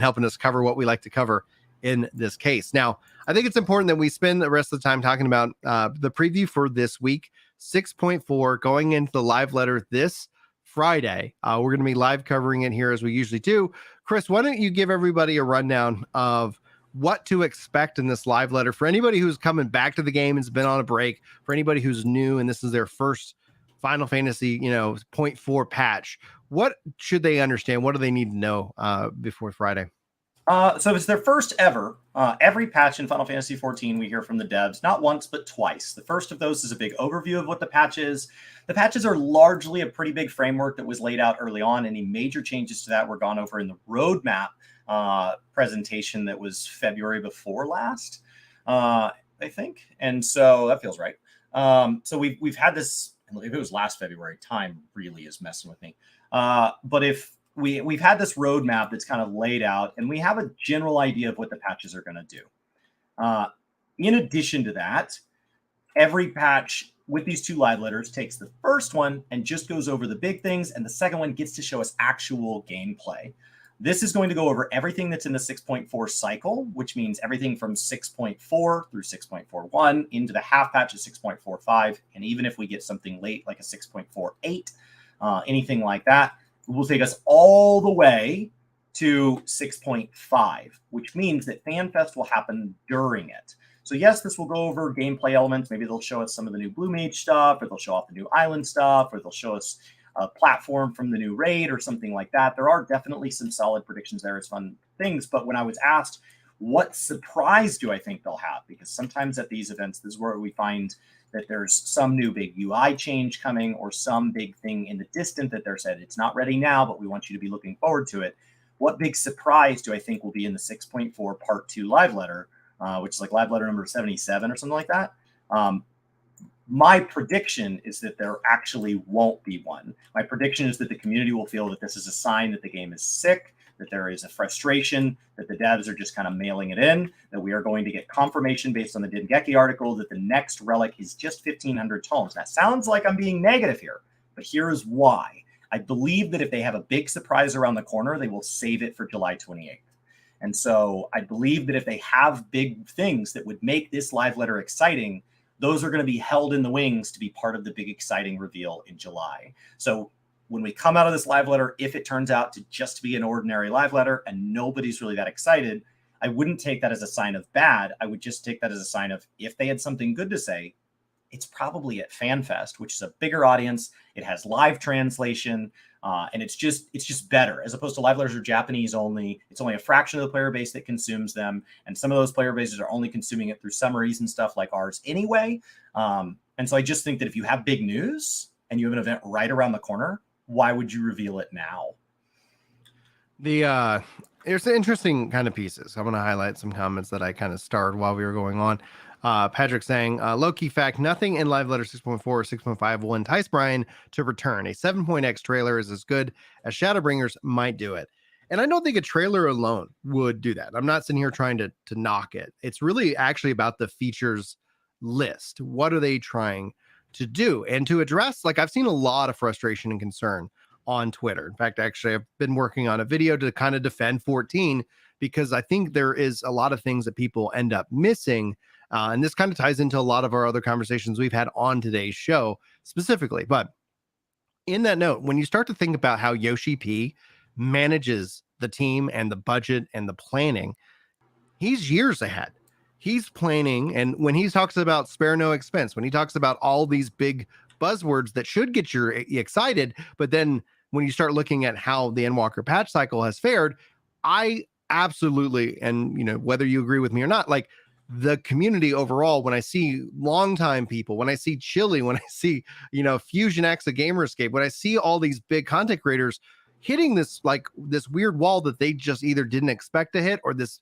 helping us cover what we like to cover in this case. Now, I think it's important that we spend the rest of the time talking about the preview for this week, 6.4, going into the live letter this Friday. We're going to be live covering it here as we usually do. Chris, why don't you give everybody a rundown of what to expect in this live letter for anybody who's coming back to the game and's been on a break, for anybody who's new and this is their first Final Fantasy, 0.4 patch. What should they understand? What do they need to know before Friday? So it's their first ever. Every patch in Final Fantasy XIV, we hear from the devs, not once, but twice. The first of those is a big overview of what the patch is. The patches are largely a pretty big framework that was laid out early on. Any major changes to that were gone over in the roadmap presentation that was February before last, I think. And so that feels right. So we've had this, if it was last February, time really is messing with me. But if we've had this roadmap that's kind of laid out, and we have a general idea of what the patches are going to do. In addition to that, every patch with these two live letters takes the first one and just goes over the big things, and the second one gets to show us actual gameplay. This is going to go over everything that's in the 6.4 cycle, which means everything from 6.4 through 6.41 into the half patch of 6.45, and even if we get something late like a 6.48, anything like that, will take us all the way to 6.5, which means that FanFest will happen during it. So yes, this will go over gameplay elements. Maybe they'll show us some of the new Blue Mage stuff, or they'll show off the new island stuff, or they'll show us a platform from the new raid or something like that. There are definitely some solid predictions there as fun things. But when I was asked, what surprise do I think they'll have? Because sometimes at these events, this is where we find that there's some new big UI change coming, or some big thing in the distant that they're said, it's not ready now, but we want you to be looking forward to it. What big surprise do I think will be in the 6.4 part 2 live letter, which is like live letter number 77 or something like that? My prediction is that there actually won't be one. My prediction is that the community will feel that this is a sign that the game is sick, that there is a frustration, that the devs are just kind of mailing it in, that we are going to get confirmation based on the Dengeki article that the next relic is just 1,500 tomes. That sounds like I'm being negative here, but here is why. I believe that if they have a big surprise around the corner, they will save it for July 28th. And so I believe that if they have big things that would make this live letter exciting, those are going to be held in the wings to be part of the big exciting reveal in July. So when we come out of this live letter, if it turns out to just be an ordinary live letter and nobody's really that excited, I wouldn't take that as a sign of bad. I would just take that as a sign of, if they had something good to say, it's probably at FanFest, which is a bigger audience. It has live translation, and it's just better. As opposed to live letters are Japanese only. It's only a fraction of the player base that consumes them, and some of those player bases are only consuming it through summaries and stuff like ours anyway. And so I just think that if you have big news and you have an event right around the corner, why would you reveal it now? There's interesting kind of pieces. I'm going to highlight some comments that I kind of starred while we were going on. Patrick saying, low-key fact, nothing in live letter 6.4 or 6.5 will entice Brian to return. A 7.x trailer is as good as Shadowbringers might do it. And I don't think a trailer alone would do that. I'm not sitting here trying to knock it. It's really actually about the features list. What are they trying to do? And to address, like, I've seen a lot of frustration and concern on Twitter. In fact, actually, I've been working on a video to kind of defend 14, because I think there is a lot of things that people end up missing. And this kind of ties into a lot of our other conversations we've had on today's show specifically. But in that note, when you start to think about how Yoshi P manages the team and the budget and the planning, he's years ahead. he's planning, and when he talks about spare no expense, when he talks about all these big buzzwords that should get you excited, but then when you start looking at how the Endwalker patch cycle has fared, I absolutely, and whether you agree with me or not, like the community overall, when I see longtime people, when I see Chili, when I see Fusion X, a Gamerscape, when I see all these big content creators hitting this weird wall that they just either didn't expect to hit, or this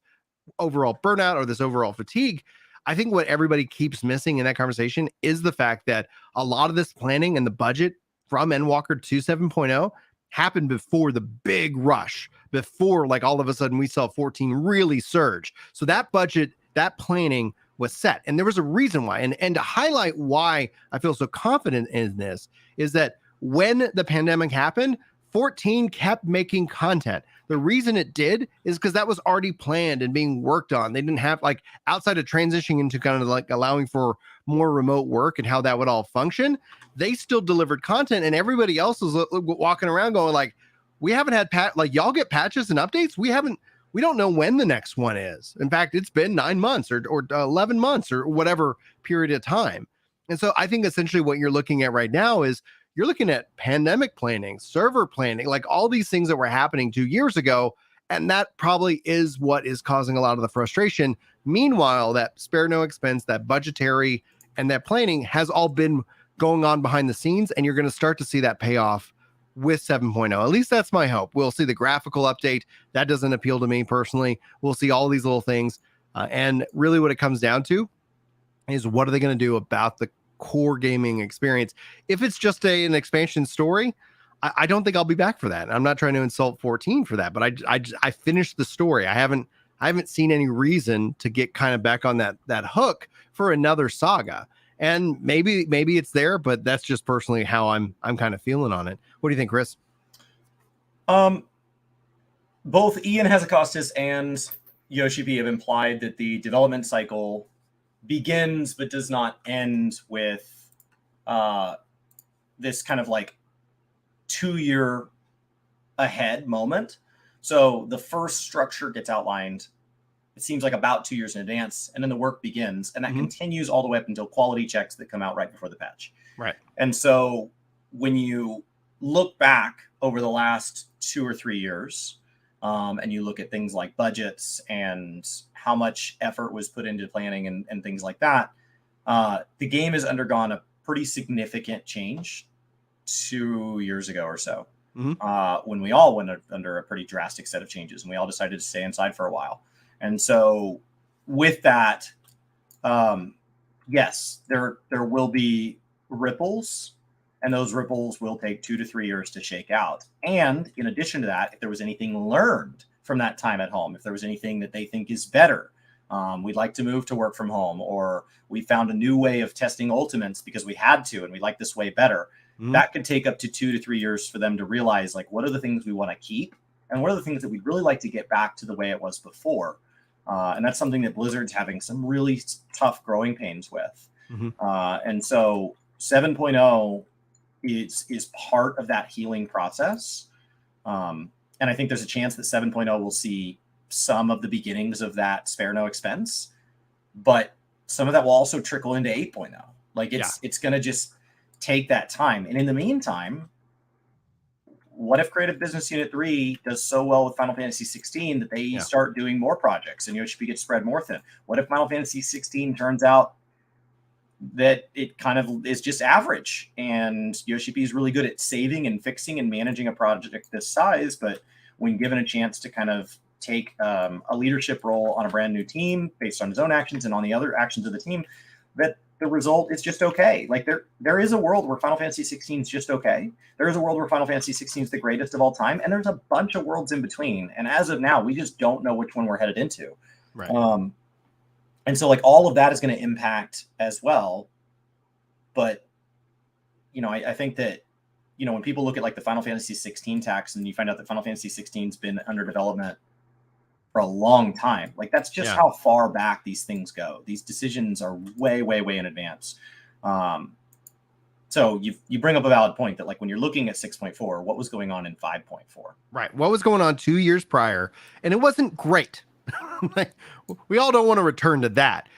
overall burnout, or this overall fatigue, I think what everybody keeps missing in that conversation is the fact that a lot of this planning and the budget from Endwalker to 7.0 happened before the big rush, before like all of a sudden we saw 14 really surge. So that budget, that planning was set, and there was a reason why. And to highlight why I feel so confident in this is that when the pandemic happened, 14 kept making content. The reason it did is because that was already planned and being worked on. They didn't have, like, outside of transitioning into kind of like allowing for more remote work and how that would all function, they still delivered content, and everybody else was walking around going like, we haven't had y'all get patches and updates. We don't know when the next one is. In fact, it's been 9 months or 11 months or whatever period of time. And so I think essentially what you're looking at right now is you're looking at pandemic planning, server planning, like all these things that were happening 2 years ago. And that probably is what is causing a lot of the frustration. Meanwhile, that spare no expense, that budgetary and that planning has all been going on behind the scenes. And you're going to start to see that pay off with 7.0. At least that's my hope. We'll see the graphical update. That doesn't appeal to me personally. We'll see all these little things. And really what it comes down to is, what are they going to do about the core gaming experience? If it's just an expansion story, I don't think I'll be back for that. I'm not trying to insult 14 for that, but I finished the story. I haven't seen any reason to get kind of back on that hook for another saga. And maybe it's there, but that's just personally how I'm kind of feeling on it. What do you think, Chris? Both Ian Hazzikostas and Yoshi P have implied that the development cycle begins but does not end with this kind of like 2 year ahead moment. So the first structure gets outlined, it seems like about 2 years in advance, and then the work begins, and that continues all the way up until quality checks that come out right before the patch. Right. And so when you look back over the last 2 or 3 years, and you look at things like budgets and how much effort was put into planning and things like that, the game has undergone a pretty significant change 2 years ago or so, when we all went under a pretty drastic set of changes, and we all decided to stay inside for a while. And so with that, yes, there will be ripples, and those ripples will take 2 to 3 years to shake out. And in addition to that, if there was anything learned from that time at home, if there was anything that they think is better, we'd like to move to work from home, or we found a new way of testing ultimates because we had to, and we like this way better. That could take up to 2 to 3 years for them to realize, like, what are the things we want to keep, and what are the things that we'd really like to get back to the way it was before. And that's something that Blizzard's having some really tough growing pains with. And so 7.0 is part of that healing process. And I think there's a chance that 7.0 will see some of the beginnings of that spare no expense, but some of that will also trickle into 8.0. Like it's going to just take that time. And in the meantime, what if Creative Business Unit 3 does so well with Final Fantasy 16 that they start doing more projects and Yoshi P gets spread more thin? What if Final Fantasy 16 turns out that it kind of is just average, and Yoshi P is really good at saving and fixing and managing a project this size, but when given a chance to kind of take a leadership role on a brand new team based on his own actions and on the other actions of the team, that the result is just okay. Like there is a world where Final Fantasy 16 is just okay. There is a world where Final Fantasy 16 is the greatest of all time, and there's a bunch of worlds in between. And as of now, we just don't know which one we're headed into. Right. And so like all of that is going to impact as well. But, I think that, when people look at like the Final Fantasy 16 tax and you find out that Final Fantasy 16 has been under development for a long time, like that's just how far back these things go. These decisions are way, way, way in advance. So you bring up a valid point that like when you're looking at 6.4, what was going on in 5.4? Right. What was going on 2 years prior? And it wasn't great. Like, we all don't want to return to that.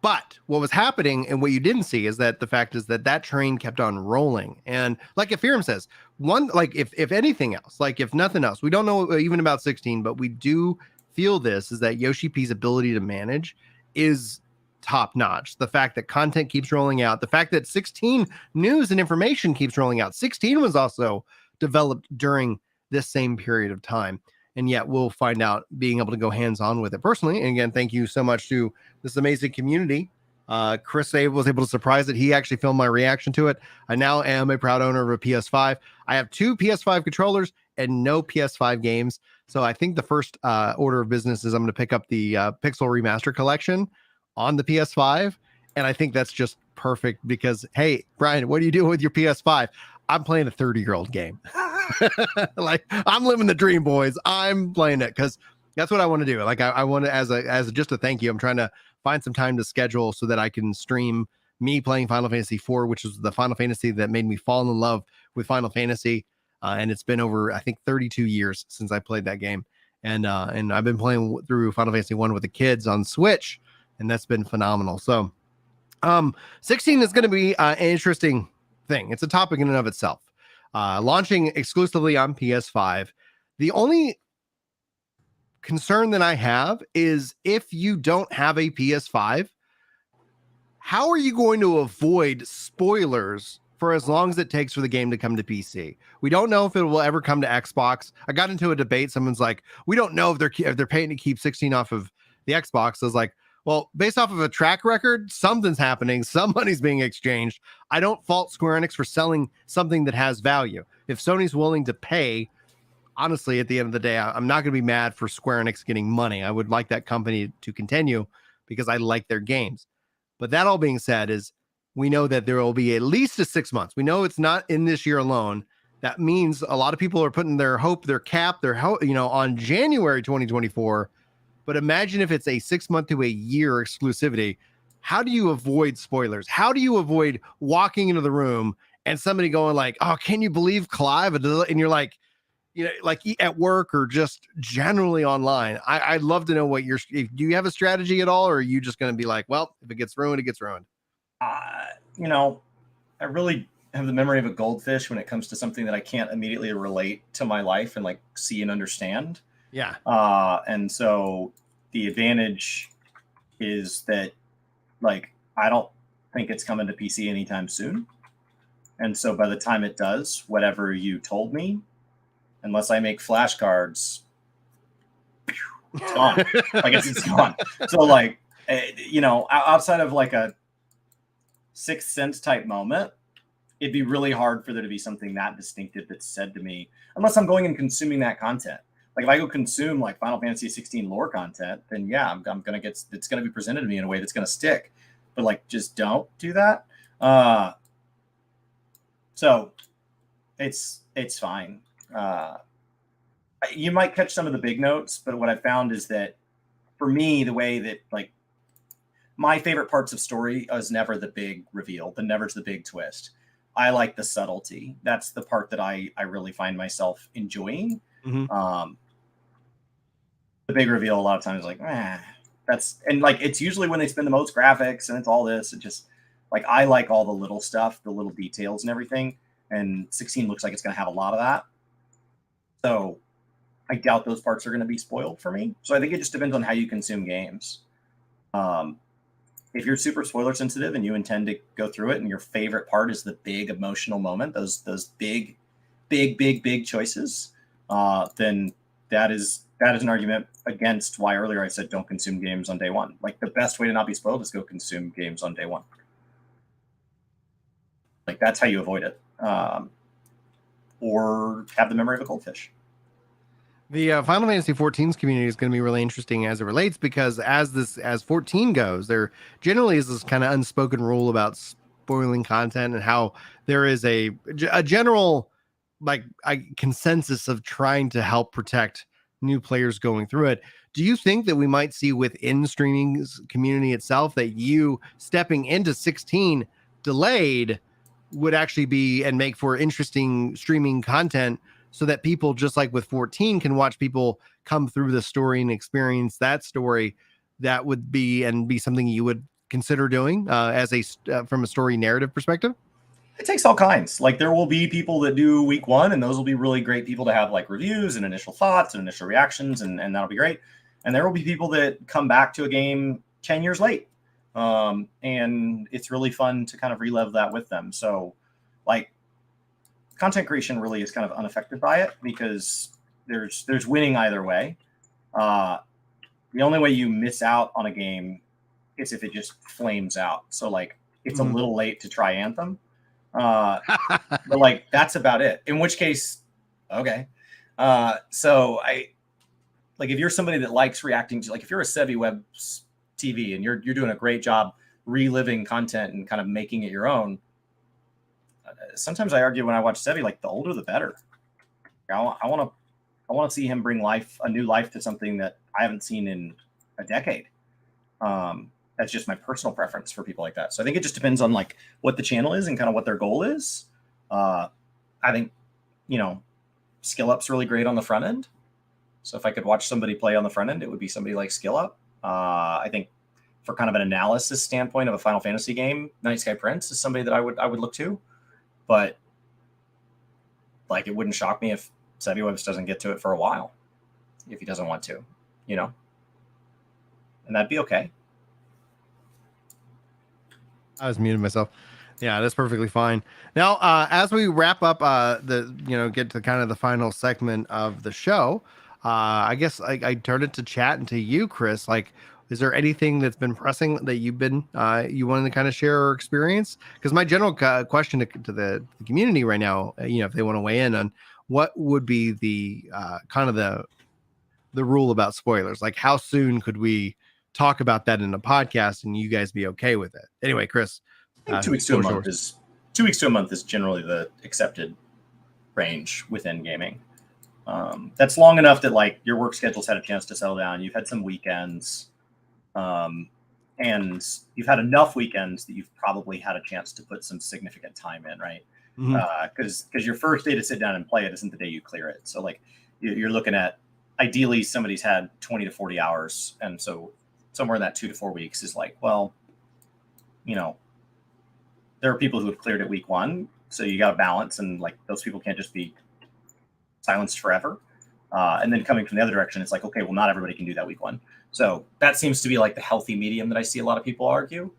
But what was happening and what you didn't see is that the fact is that that train kept on rolling. And like Ethereum says, if anything else, like if nothing else, we don't know even about 16, but we do feel this is that Yoshi P's ability to manage is top notch. The fact that content keeps rolling out, the fact that 16 news and information keeps rolling out. 16 was also developed during this same period of time. And yet we'll find out being able to go hands-on with it personally. And again, thank you so much to this amazing community. Chris was able to surprise it. He actually filmed my reaction to it. I now am a proud owner of a PS5. I have 2 PS5 controllers and no PS5 games. So I think the first order of business is I'm going to pick up the Pixel Remaster Collection on the PS5. And I think that's just perfect because, hey, Brian, what are you doing with your PS5? I'm playing a 30-year-old game. Like, I'm living the dream, boys. I'm playing it because that's what I want to do. Like, I want to, as just a thank you, I'm trying to find some time to schedule so that I can stream me playing Final Fantasy IV, which is the Final Fantasy that made me fall in love with Final Fantasy. And it's been over, I think, 32 years since I played that game. And I've been playing through Final Fantasy I with the kids on Switch, and that's been phenomenal. So 16 is going to be an interesting thing. It's a topic in and of itself. Launching exclusively on PS5. The only concern that I have is if you don't have a PS5, how are you going to avoid spoilers for as long as it takes for the game to come to PC? We don't know if it will ever come to Xbox. I got into a debate. Someone's like, we don't know if they're paying to keep 16 off of the Xbox. I was like, well, based off of a track record, something's happening. Some money's being exchanged. I don't fault Square Enix for selling something that has value. If Sony's willing to pay, honestly, at the end of the day, I'm not going to be mad for Square Enix getting money. I would like that company to continue because I like their games. But that all being said is we know that there will be at least 6 months. We know it's not in this year alone. That means a lot of people are putting their hope, on January 2024. But imagine if it's a 6 month to a year exclusivity. How do you avoid spoilers? How do you avoid walking into the room and somebody going like, oh, can you believe Clive? And you're like, like at work or just generally online. I'd love to know do you have a strategy at all? Or are you just going to be like, well, if it gets ruined, it gets ruined? I really have the memory of a goldfish when it comes to something that I can't immediately relate to my life and like see and understand. Yeah. And so the advantage is that like, I don't think it's coming to PC anytime soon. And so by the time it does, whatever you told me, unless I make flashcards, it's gone. Like it's gone. So like, outside of like a Sixth Sense type moment, it'd be really hard for there to be something that distinctive that's said to me, unless I'm going and consuming that content. Like if I go consume like Final Fantasy 16 lore content, then yeah, I'm gonna it's gonna be presented to me in a way that's gonna stick. But like, just don't do that. So it's fine. You might catch some of the big notes, but what I found is that for me, the way that like my favorite parts of story is never the big reveal, never the big twist. I like the subtlety. That's the part that I really find myself enjoying. Mm-hmm. The big reveal a lot of times like, and like it's usually when they spend the most graphics and it's all this. It just like I like all the little stuff, the little details and everything. And 16 looks like it's going to have a lot of that. So I doubt those parts are going to be spoiled for me. So I think it just depends on how you consume games. If you're super spoiler sensitive and you intend to go through it and your favorite part is the big emotional moment, those big choices, then that is an argument against why earlier I said don't consume games on day one. Like the best way to not be spoiled is go consume games on day one. Like that's how you avoid it. Or have the memory of a goldfish. The Final Fantasy 14's community is going to be really interesting as it relates because as 14 goes, there generally is this kind of unspoken rule about spoiling content and how there is a general consensus of trying to help protect new players going through it. Do you think that we might see within streaming's community itself that you stepping into 16 delayed would actually be and make for interesting streaming content so that people, just like with 14, can watch people come through the story and experience that story, that would be something you would consider doing as from a story narrative perspective? It takes all kinds. Like, there will be people that do week one, and those will be really great people to have like reviews and initial thoughts and initial reactions, and that'll be great. And there will be people that come back to a game 10 years late. And it's really fun to kind of relive that with them. So like, content creation really is kind of unaffected by it, because there's winning either way. The only way you miss out on a game is if it just flames out. So like, it's a little late to try Anthem. But like, that's about it. In which case, okay. So I like, if you're somebody that likes reacting to, like, if you're a Sevi Web TV and you're doing a great job reliving content and kind of making it your own. Sometimes I argue when I watch Sevi, like, the older the better. I want to see him bring a new life to something that I haven't seen in a decade. That's just my personal preference for people like that. So I think it just depends on like what the channel is and kind of what their goal is. I think, Skill Up's really great on the front end. So if I could watch somebody play on the front end, it would be somebody like Skill Up. I think for kind of an analysis standpoint of a Final Fantasy game, Night Sky Prince is somebody that I would look to. But like, it wouldn't shock me if Sevi Webs doesn't get to it for a while, if he doesn't want to, and that'd be okay. I was muting myself. Yeah, that's perfectly fine. Now, as we wrap up get to kind of the final segment of the show, I guess I turn it to chat and to you, Chris. Like, is there anything that's been pressing that you've been you wanted to kind of share or experience? Because my general question to the community right now, if they want to weigh in on what would be the kind of the rule about spoilers, like how soon could we talk about that in a podcast and you guys be okay with it? Anyway, Chris, I think 2 weeks to a month is 2 weeks to a month is generally the accepted range within gaming. That's long enough that like your work schedule's had a chance to settle down. You've had some weekends, and you've had enough weekends that you've probably had a chance to put some significant time in, right? Because your first day to sit down and play it isn't the day you clear it. So like, you're looking at, ideally somebody's had 20 to 40 hours, and so somewhere in that 2 to 4 weeks is like, well, there are people who have cleared it week one, so you got to balance, and like, those people can't just be silenced forever. And then coming from the other direction, it's like, okay, well, not everybody can do that week one. So that seems to be like the healthy medium that I see a lot of people argue.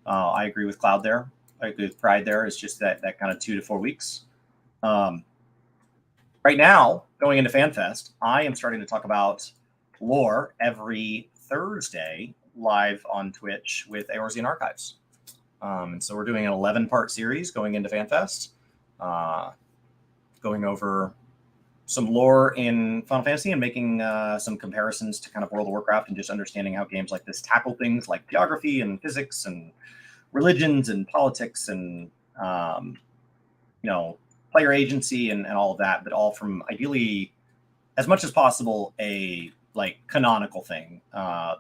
I agree with Cloud there. I agree with Pride there. It's just that kind of 2 to 4 weeks. Right now, going into FanFest, I am starting to talk about lore every Thursday live on Twitch with Eorzean Archives. And so we're doing an 11-part series going into FanFest, going over some lore in Final Fantasy and making some comparisons to kind of World of Warcraft, and just understanding how games like this tackle things like geography and physics and religions and politics and player agency and all of that, but all from ideally, as much as possible, a like canonical thing.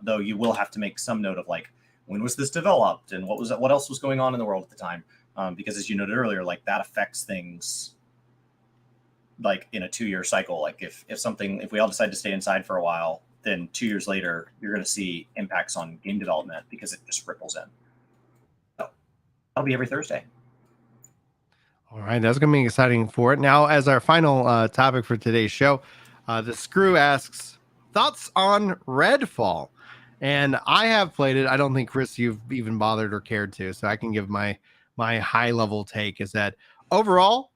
Though you will have to make some note of like, when was this developed and what else was going on in the world at the time, because as you noted earlier, like, that affects things like in a 2-year cycle. Like, if we all decide to stay inside for a while, then 2 years later you're going to see impacts on game development because it just ripples in. So that'll be every Thursday. All right, that's going to be exciting for it. Now, as our final topic for today's show, the Screw asks, thoughts on Redfall? And I have played it. I don't think, Chris, you've even bothered or cared to, so I can give my high-level take. Is that overall,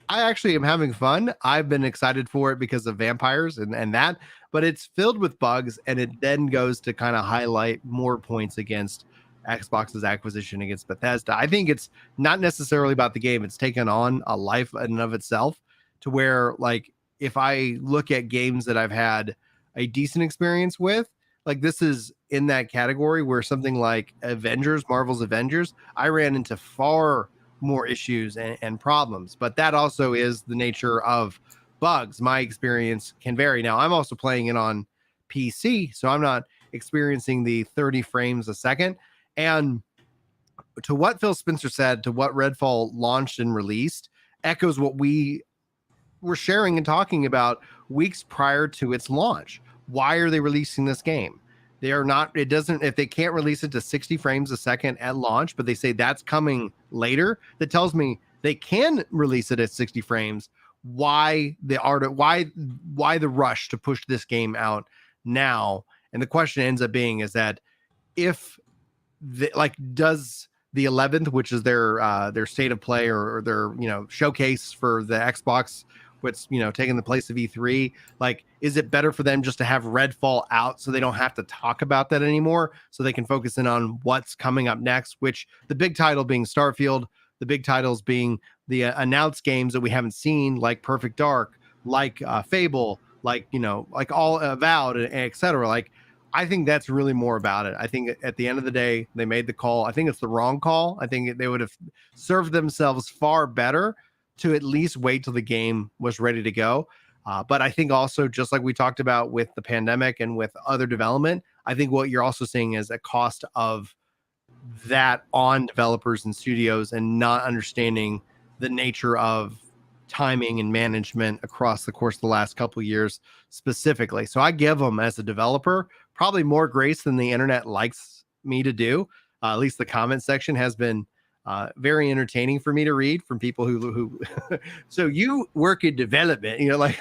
I actually am having fun. I've been excited for it because of vampires and that, but it's filled with bugs, and it then goes to kind of highlight more points against Xbox's acquisition against Bethesda. I think it's not necessarily about the game. It's taken on a life in and of itself, to where, like, if I look at games that I've had a decent experience with, like, this is in that category where something like Marvel's Avengers, I ran into far more issues and problems, but that also is the nature of bugs. My experience can vary. Now, I'm also playing it on PC, so I'm not experiencing the 30 frames a second. And to what Phil Spencer said, to what Redfall launched and released, echoes what we were sharing and talking about weeks prior to its launch. why are they releasing this game? They are not, it doesn't, if they can't release it to 60 frames a second at launch, but they say that's coming later, that tells me they can release it at 60 frames. Why the art, why the rush to push this game out now? And the question ends up being is that if does the 11th, which is their state of play or their showcase for the Xbox, what's taking the place of E3, like, is it better for them just to have Redfall out so they don't have to talk about that anymore, so they can focus in on what's coming up next, which the big title being Starfield, the big titles being the announced games that we haven't seen, like Perfect Dark, like Fable, like like all Avowed, etc. Like, I think that's really more about it. I think at the end of the day, they made the call. I think it's the wrong call. I think they would have served themselves far better to at least wait till the game was ready to go. But I think also, just like we talked about with the pandemic and with other development, I think what you're also seeing is a cost of that on developers and studios and not understanding the nature of timing and management across the course of the last couple of years specifically. So I give them, as a developer, probably more grace than the internet likes me to do. At least the comment section has been very entertaining for me to read from people who so you work in development, like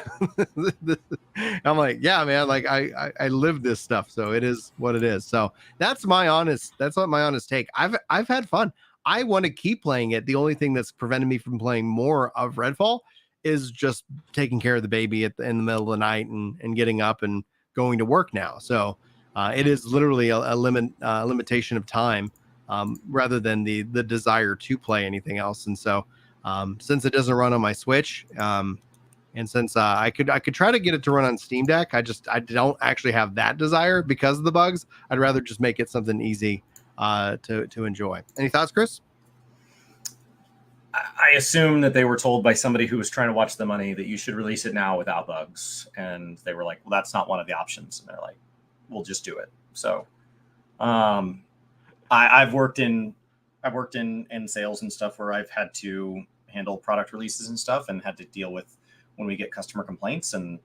I'm like, yeah, man, like I live this stuff, so it is what it is. So that's my honest take. I've had fun. I want to keep playing it. The only thing that's prevented me from playing more of Redfall is just taking care of the baby in the middle of the night and getting up and going to work now. So it is literally a limitation of time, rather than the desire to play anything else. And so since it doesn't run on my Switch, and since I could try to get it to run on Steam Deck, I don't actually have that desire because of the bugs. I'd rather just make it something easy to enjoy. Any thoughts, Chris? I assume that they were told by somebody who was trying to watch the money that you should release it now without bugs, and they were like, well, that's not one of the options, and they're like, we'll just do it. So I've worked in sales and stuff where I've had to handle product releases and stuff and had to deal with when we get customer complaints, and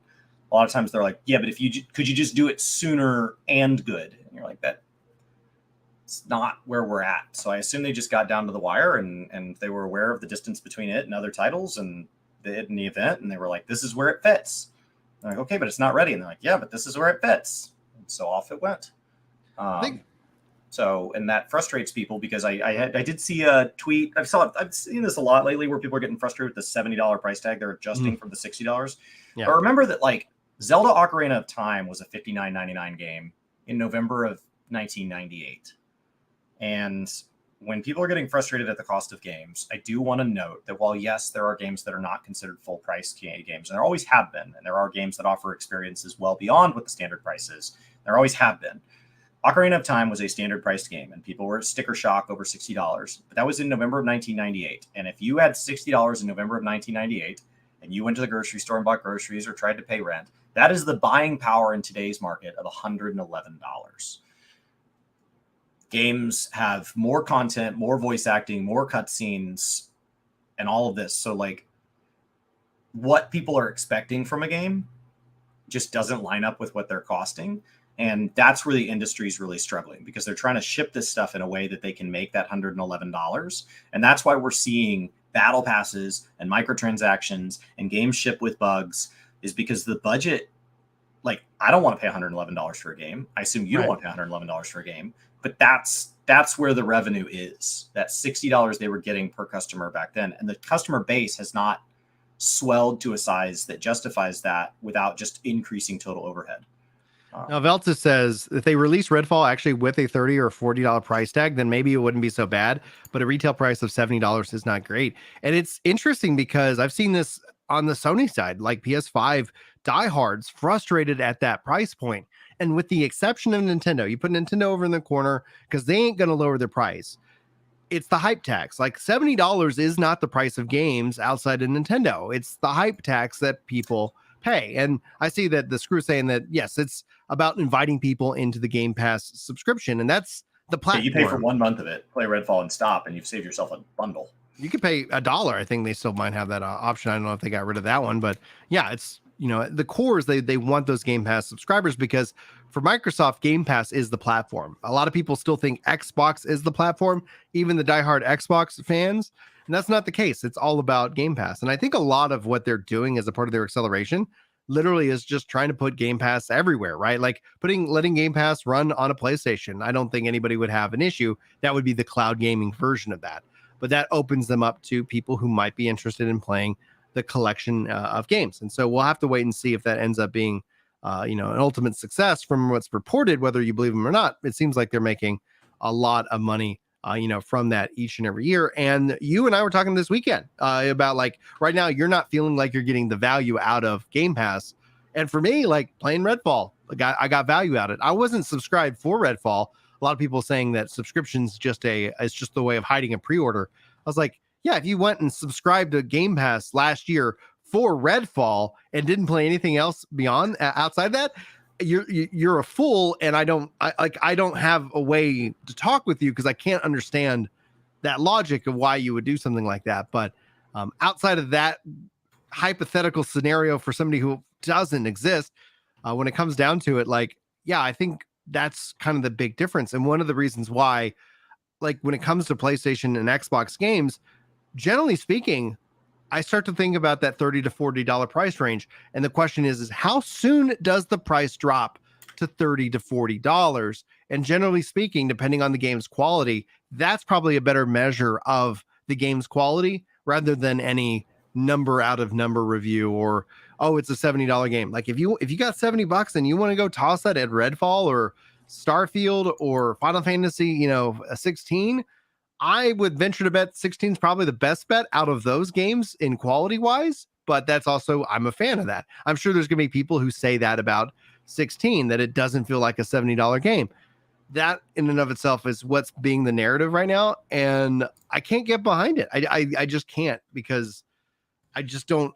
a lot of times they're like, yeah, but could you just do it sooner and good? And you're like, that it's not where we're at. So I assume they just got down to the wire and they were aware of the distance between it and other titles and in the event, and they were like, this is where it fits. I'm like, okay, but it's not ready. And they're like, yeah, but this is where it fits. And so off it went. So, and that frustrates people because I did see a tweet. I've seen this a lot lately where people are getting frustrated with the $70 price tag. They're adjusting from the $60. Yeah. But remember that, like, Zelda Ocarina of Time was a $59.99 game in November of 1998. And when people are getting frustrated at the cost of games, I do want to note that while, yes, there are games that are not considered full price games, and there always have been, and there are games that offer experiences well beyond what the standard price is, there always have been. Ocarina of Time was a standard priced game, and people were sticker shock over $60. But that was in November of 1998. And if you had $60 in November of 1998, and you went to the grocery store and bought groceries or tried to pay rent, that is the buying power in today's market of $111. Games have more content, more voice acting, more cutscenes, and all of this. So, like, what people are expecting from a game just doesn't line up with what they're costing. And that's where the industry is really struggling, because they're trying to ship this stuff in a way that they can make that $111. And that's why we're seeing battle passes and microtransactions and games ship with bugs, is because the budget, like, I don't want to pay $111 for a game. I assume you don't want to pay $111 for a game, but that's where the revenue is. That $60 they were getting per customer back then. And the customer base has not swelled to a size that justifies that without just increasing total overhead. Now, Velta says if they release Redfall actually with a $30 or $40 price tag, then maybe it wouldn't be so bad. But a retail price of $70 is not great. And it's interesting because I've seen this on the Sony side, like PS5 diehards frustrated at that price point. And with the exception of Nintendo, you put Nintendo over in the corner because they ain't going to lower their price. It's the hype tax. Like, $70 is not the price of games outside of Nintendo. It's the hype tax that people pay. And I see that the Screw saying that, yes, it's about inviting people into the Game Pass subscription. And that's the platform. Yeah, you pay for 1 month of it, play Redfall and stop, and you've saved yourself a bundle. You could pay $1. I think they still might have that option. I don't know if they got rid of that one, but yeah, it's the core is they want those Game Pass subscribers, because for Microsoft, Game Pass is the platform. A lot of people still think Xbox is the platform, even the diehard Xbox fans. And that's not the case. It's all about Game Pass. And I think a lot of what they're doing as a part of their acceleration literally is just trying to put Game Pass everywhere, right? Like letting Game Pass run on a PlayStation. I don't think anybody would have an issue. That would be the cloud gaming version of that. But that opens them up to people who might be interested in playing the collection of games. And so we'll have to wait and see if that ends up being, an ultimate success from what's reported, whether you believe them or not. It seems like they're making a lot of money, from that each and every year. And you and I were talking this weekend about, like, right now, you're not feeling like you're getting the value out of Game Pass. And for me, like playing Redfall, I got value out of it. I wasn't subscribed for Redfall. A lot of people saying that subscription's just the way of hiding a pre-order. I was like, yeah, if you went and subscribed to Game Pass last year for Redfall and didn't play anything else beyond outside that, you're a fool. And I don't have a way to talk with you because I can't understand that logic of why you would do something like that. But outside of that hypothetical scenario for somebody who doesn't exist, when it comes down to it, like, yeah, I think that's kind of the big difference. And one of the reasons why, like, when it comes to PlayStation and Xbox games, generally speaking, I start to think about that $30 to $40 price range. And the question is how soon does the price drop to $30 to $40? And generally speaking, depending on the game's quality, that's probably a better measure of the game's quality rather than any number out of number review or, oh, it's a $70 game. Like if you got $70 and you want to go toss that at Redfall or Starfield or Final Fantasy, 16, I would venture to bet 16 is probably the best bet out of those games in quality wise, but that's also, I'm a fan of that. I'm sure there's going to be people who say that about 16, that it doesn't feel like a $70 game. That in and of itself is what's being the narrative right now. And I can't get behind it. I just can't, because I just don't,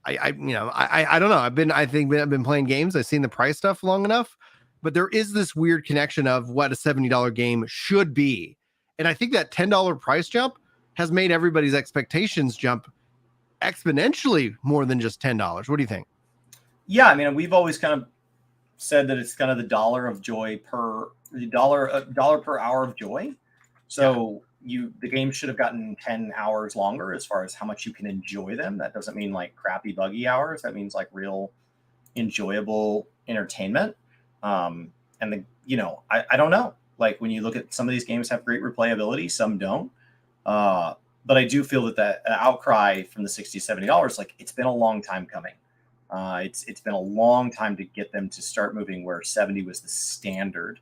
I don't know. I've been playing games. I've seen the price stuff long enough, but there is this weird connection of what a $70 game should be. And I think that $10 price jump has made everybody's expectations jump exponentially more than just $10. What do you think? Yeah, I mean, we've always kind of said that it's kind of the dollar of joy per dollar per hour of joy. So the game should have gotten 10 hours longer as far as how much you can enjoy them. That doesn't mean like crappy buggy hours. That means like real enjoyable entertainment. I don't know. Like when you look at some of these games have great replayability, some don't. But I do feel that outcry from the $60, $70, like it's been a long time coming. It's been a long time to get them to start moving where 70 was the standard.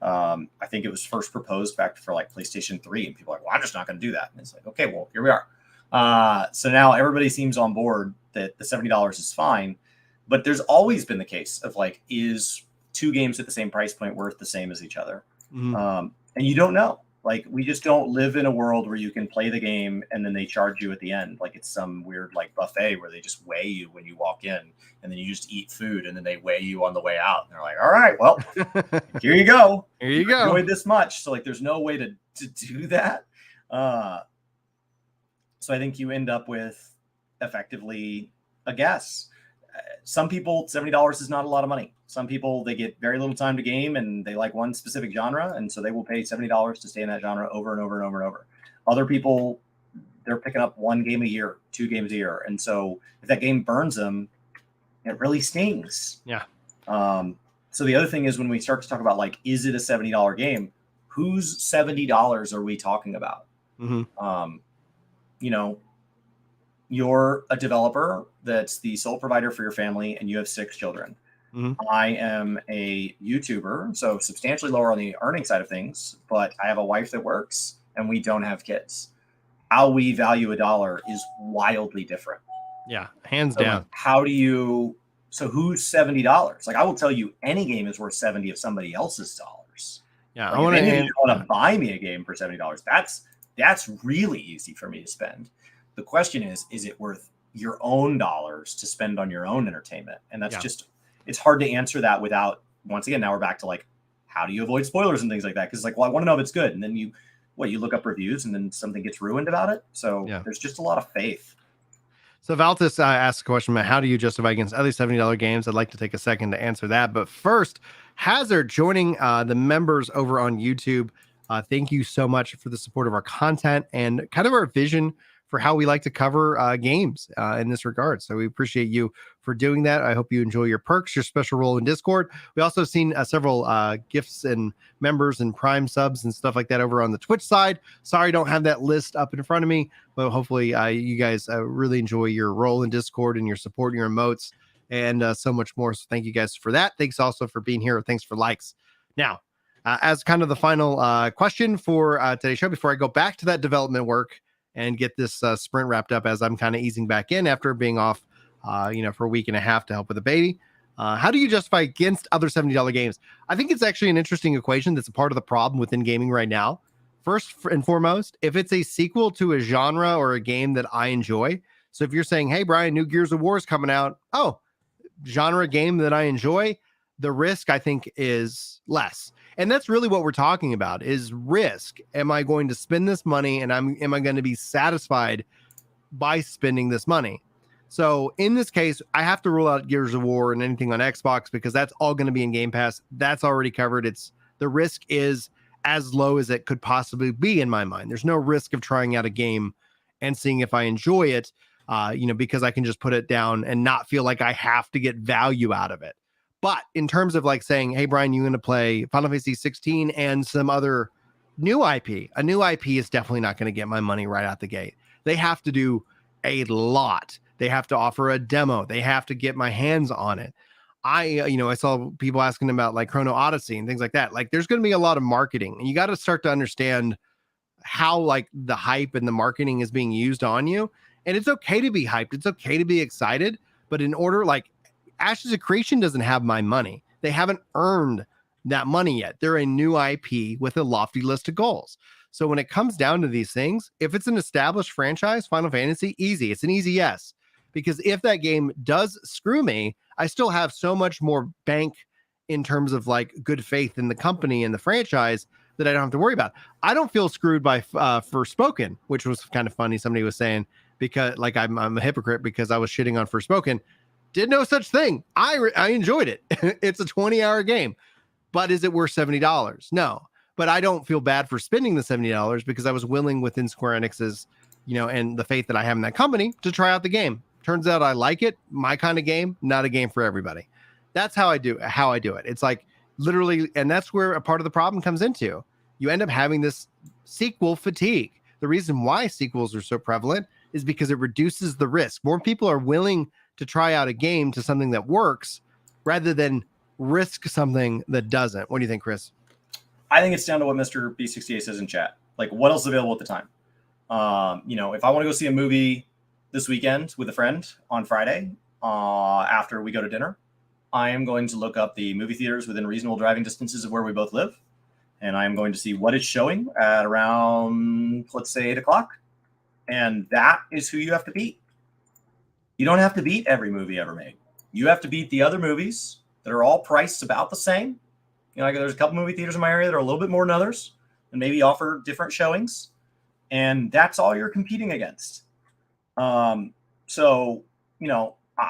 I think it was first proposed back for like PlayStation 3, and people are like, well, I'm just not going to do that. And it's like, okay, well, here we are. So now everybody seems on board that the $70 is fine. But there's always been the case of like, is two games at the same price point worth the same as each other? Mm-hmm. And you don't know. Like, we just don't live in a world where you can play the game and then they charge you at the end. Like it's some weird like buffet where they just weigh you when you walk in and then you just eat food and then they weigh you on the way out. And they're like, all right, well, here you go. Here you go. Enjoy this much. So like, there's no way to do that. So I think you end up with effectively a guess. Some people, $70 is not a lot of money. Some people, they get very little time to game and they like one specific genre. And so they will pay $70 to stay in that genre over and over and over and over. Other people, they're picking up one game a year, 2 games a year. And so if that game burns them, it really stings. Yeah. So the other thing is when we start to talk about like, is it a $70 game? Whose $70 are we talking about? Mm-hmm. You're a developer that's the sole provider for your family and you have 6 children. Mm-hmm. I am a YouTuber, so substantially lower on the earning side of things, but I have a wife that works and we don't have kids. How we value a dollar is wildly different. Yeah, hands down. So who's $70? Like I will tell you any game is worth 70 of somebody else's dollars. Yeah, like, I want to buy me a game for $70. That's really easy for me to spend. The question is it worth your own dollars to spend on your own entertainment? And that's just, it's hard to answer that without, once again, now we're back to like, how do you avoid spoilers and things like that? Because like, well, I want to know if it's good. And then you look up reviews and then something gets ruined about it. So there's just a lot of faith. So Valtis asked a question about how do you justify against other $70 games? I'd like to take a second to answer that. But first, Hazard joining the members over on YouTube. Thank you so much for the support of our content and kind of our vision for how we like to cover games in this regard. So we appreciate you for doing that. I hope you enjoy your perks, your special role in Discord. We also seen several gifts and members and Prime subs and stuff like that over on the Twitch side. Sorry, don't have that list up in front of me, but hopefully you guys really enjoy your role in Discord and your support and your emotes and so much more. So thank you guys for that. Thanks also for being here. Thanks for likes. Now, as kind of the final question for today's show, before I go back to that development work and get this sprint wrapped up, as I'm kind of easing back in after being off, for a week and a half to help with the baby. How do you justify against other $70 games? I think it's actually an interesting equation that's a part of the problem within gaming right now. First and foremost, if it's a sequel to a genre or a game that I enjoy. So if you're saying, hey, Brian, new Gears of War is coming out. Oh, genre game that I enjoy. The risk, I think, is less. And that's really what we're talking about is risk. Am I going to spend this money and am I going to be satisfied by spending this money? So in this case, I have to rule out Gears of War and anything on Xbox because that's all going to be in Game Pass. That's already covered. The risk is as low as it could possibly be in my mind. There's no risk of trying out a game and seeing if I enjoy it, because I can just put it down and not feel like I have to get value out of it. But in terms of like saying, hey, Brian, you're going to play Final Fantasy 16 and some other new IP, a new IP is definitely not going to get my money right out the gate. They have to do a lot. They have to offer a demo. They have to get my hands on it. I saw people asking about like Chrono Odyssey and things like that. Like there's going to be a lot of marketing and you got to start to understand how like the hype and the marketing is being used on you. And it's okay to be hyped. It's okay to be excited. But in order, like, Ashes of Creation doesn't have my money. They haven't earned that money yet. They're a new IP with a lofty list of goals. So when it comes down to these things, if it's an established franchise, Final Fantasy, easy. It's an easy yes. Because if that game does screw me, I still have so much more bank in terms of like good faith in the company and the franchise that I don't have to worry about. I don't feel screwed by Forspoken, which was kind of funny. Somebody was saying because like I'm a hypocrite because I was shitting on Forspoken. Did no such thing. I enjoyed it. It's a 20-hour game, but is it worth $70? No, but I don't feel bad for spending the $70 because I was willing within Square Enix's, and the faith that I have in that company to try out the game. Turns out I like it. My kind of game, not a game for everybody. That's how I do it. It's like literally, and that's where a part of the problem comes into. You end up having this sequel fatigue. The reason why sequels are so prevalent is because it reduces the risk. More people are willing to try out a game to something that works rather than risk something that doesn't. What do you think, Chris? I think it's down to what Mr. B68 says in chat. Like, what else is available at the time? If I want to go see a movie this weekend with a friend on Friday after we go to dinner, I am going to look up the movie theaters within reasonable driving distances of where we both live. And I am going to see what it's showing at around, let's say, 8 o'clock. And that is who you have to beat. You don't have to beat every movie ever made. You have to beat the other movies that are all priced about the same. Like there's a couple movie theaters in my area that are a little bit more than others and maybe offer different showings. And that's all you're competing against. I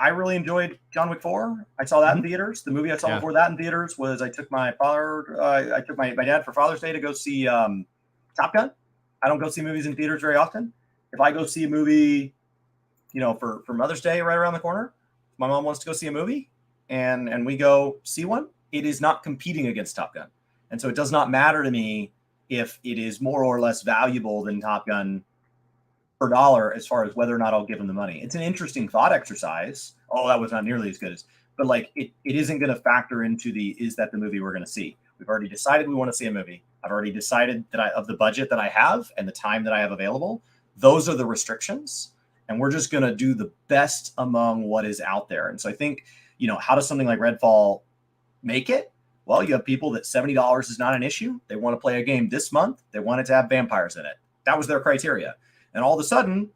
really enjoyed John Wick 4. I saw that in theaters. The movie I saw before that in theaters was I took my dad for Father's Day to go see Top Gun. I don't go see movies in theaters very often. If I go see a movie, for Mother's Day right around the corner, my mom wants to go see a movie and we go see one, it is not competing against Top Gun. And so it does not matter to me if it is more or less valuable than Top Gun per dollar as far as whether or not I'll give them the money. It's an interesting thought exercise. Oh, that was not nearly as good as, but like it isn't going to factor into is that the movie we're going to see? We've already decided we want to see a movie. I've already decided that of the budget that I have and the time that I have available, those are the restrictions. And we're just going to do the best among what is out there. And so I think, how does something like Redfall make it? Well, you have people that $70 is not an issue. They want to play a game this month. They want it to have vampires in it. That was their criteria. And all of a sudden,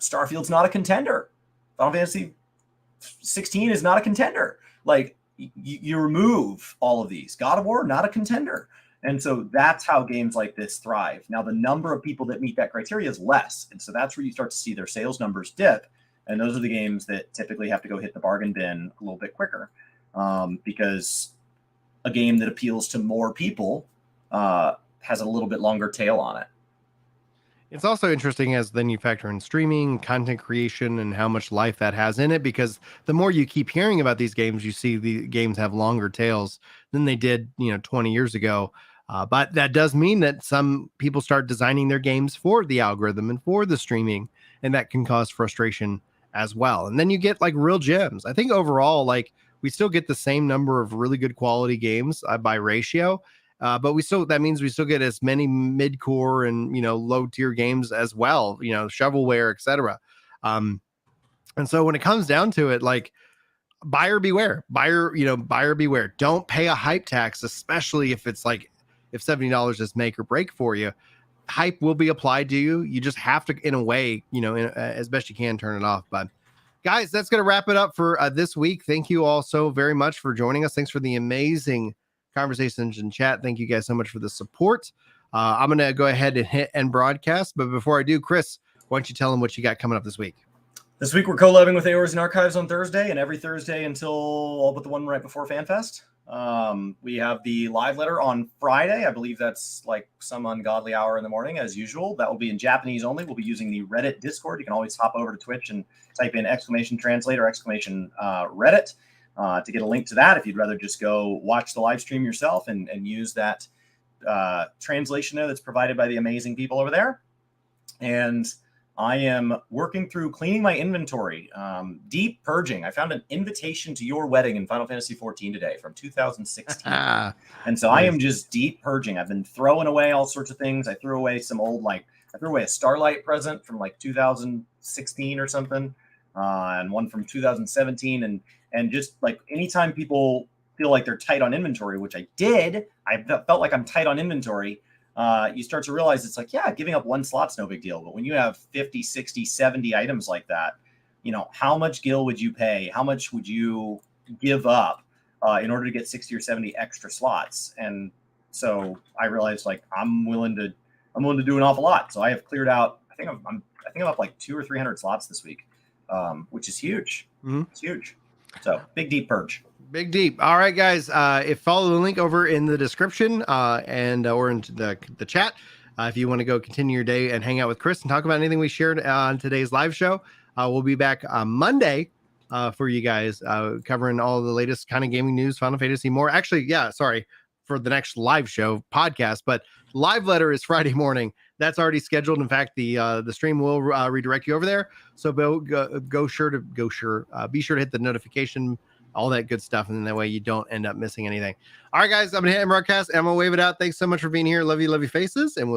Starfield's not a contender. Final Fantasy 16 is not a contender. Like, you remove all of these. God of War, not a contender. And so that's how games like this thrive. Now, the number of people that meet that criteria is less. And so that's where you start to see their sales numbers dip And those are the games that typically have to go hit the bargain bin a little bit quicker, because a game that appeals to more people has a little bit longer tail on it. It's also interesting as then you factor in streaming, content creation, and how much life that has in it, because the more you keep hearing about these games, you see the games have longer tails than they did, 20 years ago. But that does mean that some people start designing their games for the algorithm and for the streaming, and that can cause frustration as well. And then you get like real gems. I think overall, like we still get the same number of really good quality games by ratio. But that means we still get as many mid-core and low tier games as well, shovelware, etc. And so when it comes down to it, like buyer beware, buyer beware. Don't pay a hype tax, especially if it's like if $70 is make or break for you. Hype will be applied to you. You just have to, in a way, as best you can, turn it off. But guys, that's going to wrap it up for this week. Thank you all so very much for joining us. Thanks for the amazing conversations in chat. Thank you guys so much for the support. I'm going to go ahead and hit end broadcast. But before I do, Chris, why don't you tell them what you got coming up this week? This week, we're collabing with AORs and Archives on Thursday, and every Thursday until all but the one right before FanFest. We have the live letter on Friday. I believe that's like some ungodly hour in the morning, as usual. That will be in Japanese only. We'll be using the Reddit Discord. You can always hop over to Twitch and type in !translate or !Reddit to get a link to that. If you'd rather just go watch the live stream yourself and use that translation there that's provided by the amazing people over there. And I am working through cleaning my inventory, deep purging. I found an invitation to your wedding in Final Fantasy XIV today from 2016. And so I am just deep purging. I've been throwing away all sorts of things. I threw away some old, I threw away a Starlight present from 2016 or something, and one from 2017. And just anytime people feel like they're tight on inventory, which I did, I felt like I'm tight on inventory. You start to realize it's giving up one slot's no big deal. But when you have 50, 60, 70 items like that, how much gil would you pay? How much would you give up in order to get 60 or 70 extra slots? And so I realized I'm willing to do an awful lot. So I have cleared out, I think I'm up 200 or 300 slots this week, which is huge. Mm-hmm. It's huge. So big deep purge. Big deep. All right, guys. If follow the link over in the description and or into the chat. If you want to go continue your day and hang out with Chris and talk about anything we shared on today's live show, we'll be back on Monday for you guys, covering all the latest kind of gaming news, Final Fantasy more. Actually, for the next live show podcast, but live letter is Friday morning. That's already scheduled. In fact, the stream will redirect you over there. So be sure to hit the notification, all that good stuff, and then that way you don't end up missing anything. All right, guys, I'm gonna hit and broadcast. I'm gonna wave it out. Thanks so much for being here. Love you faces, and we'll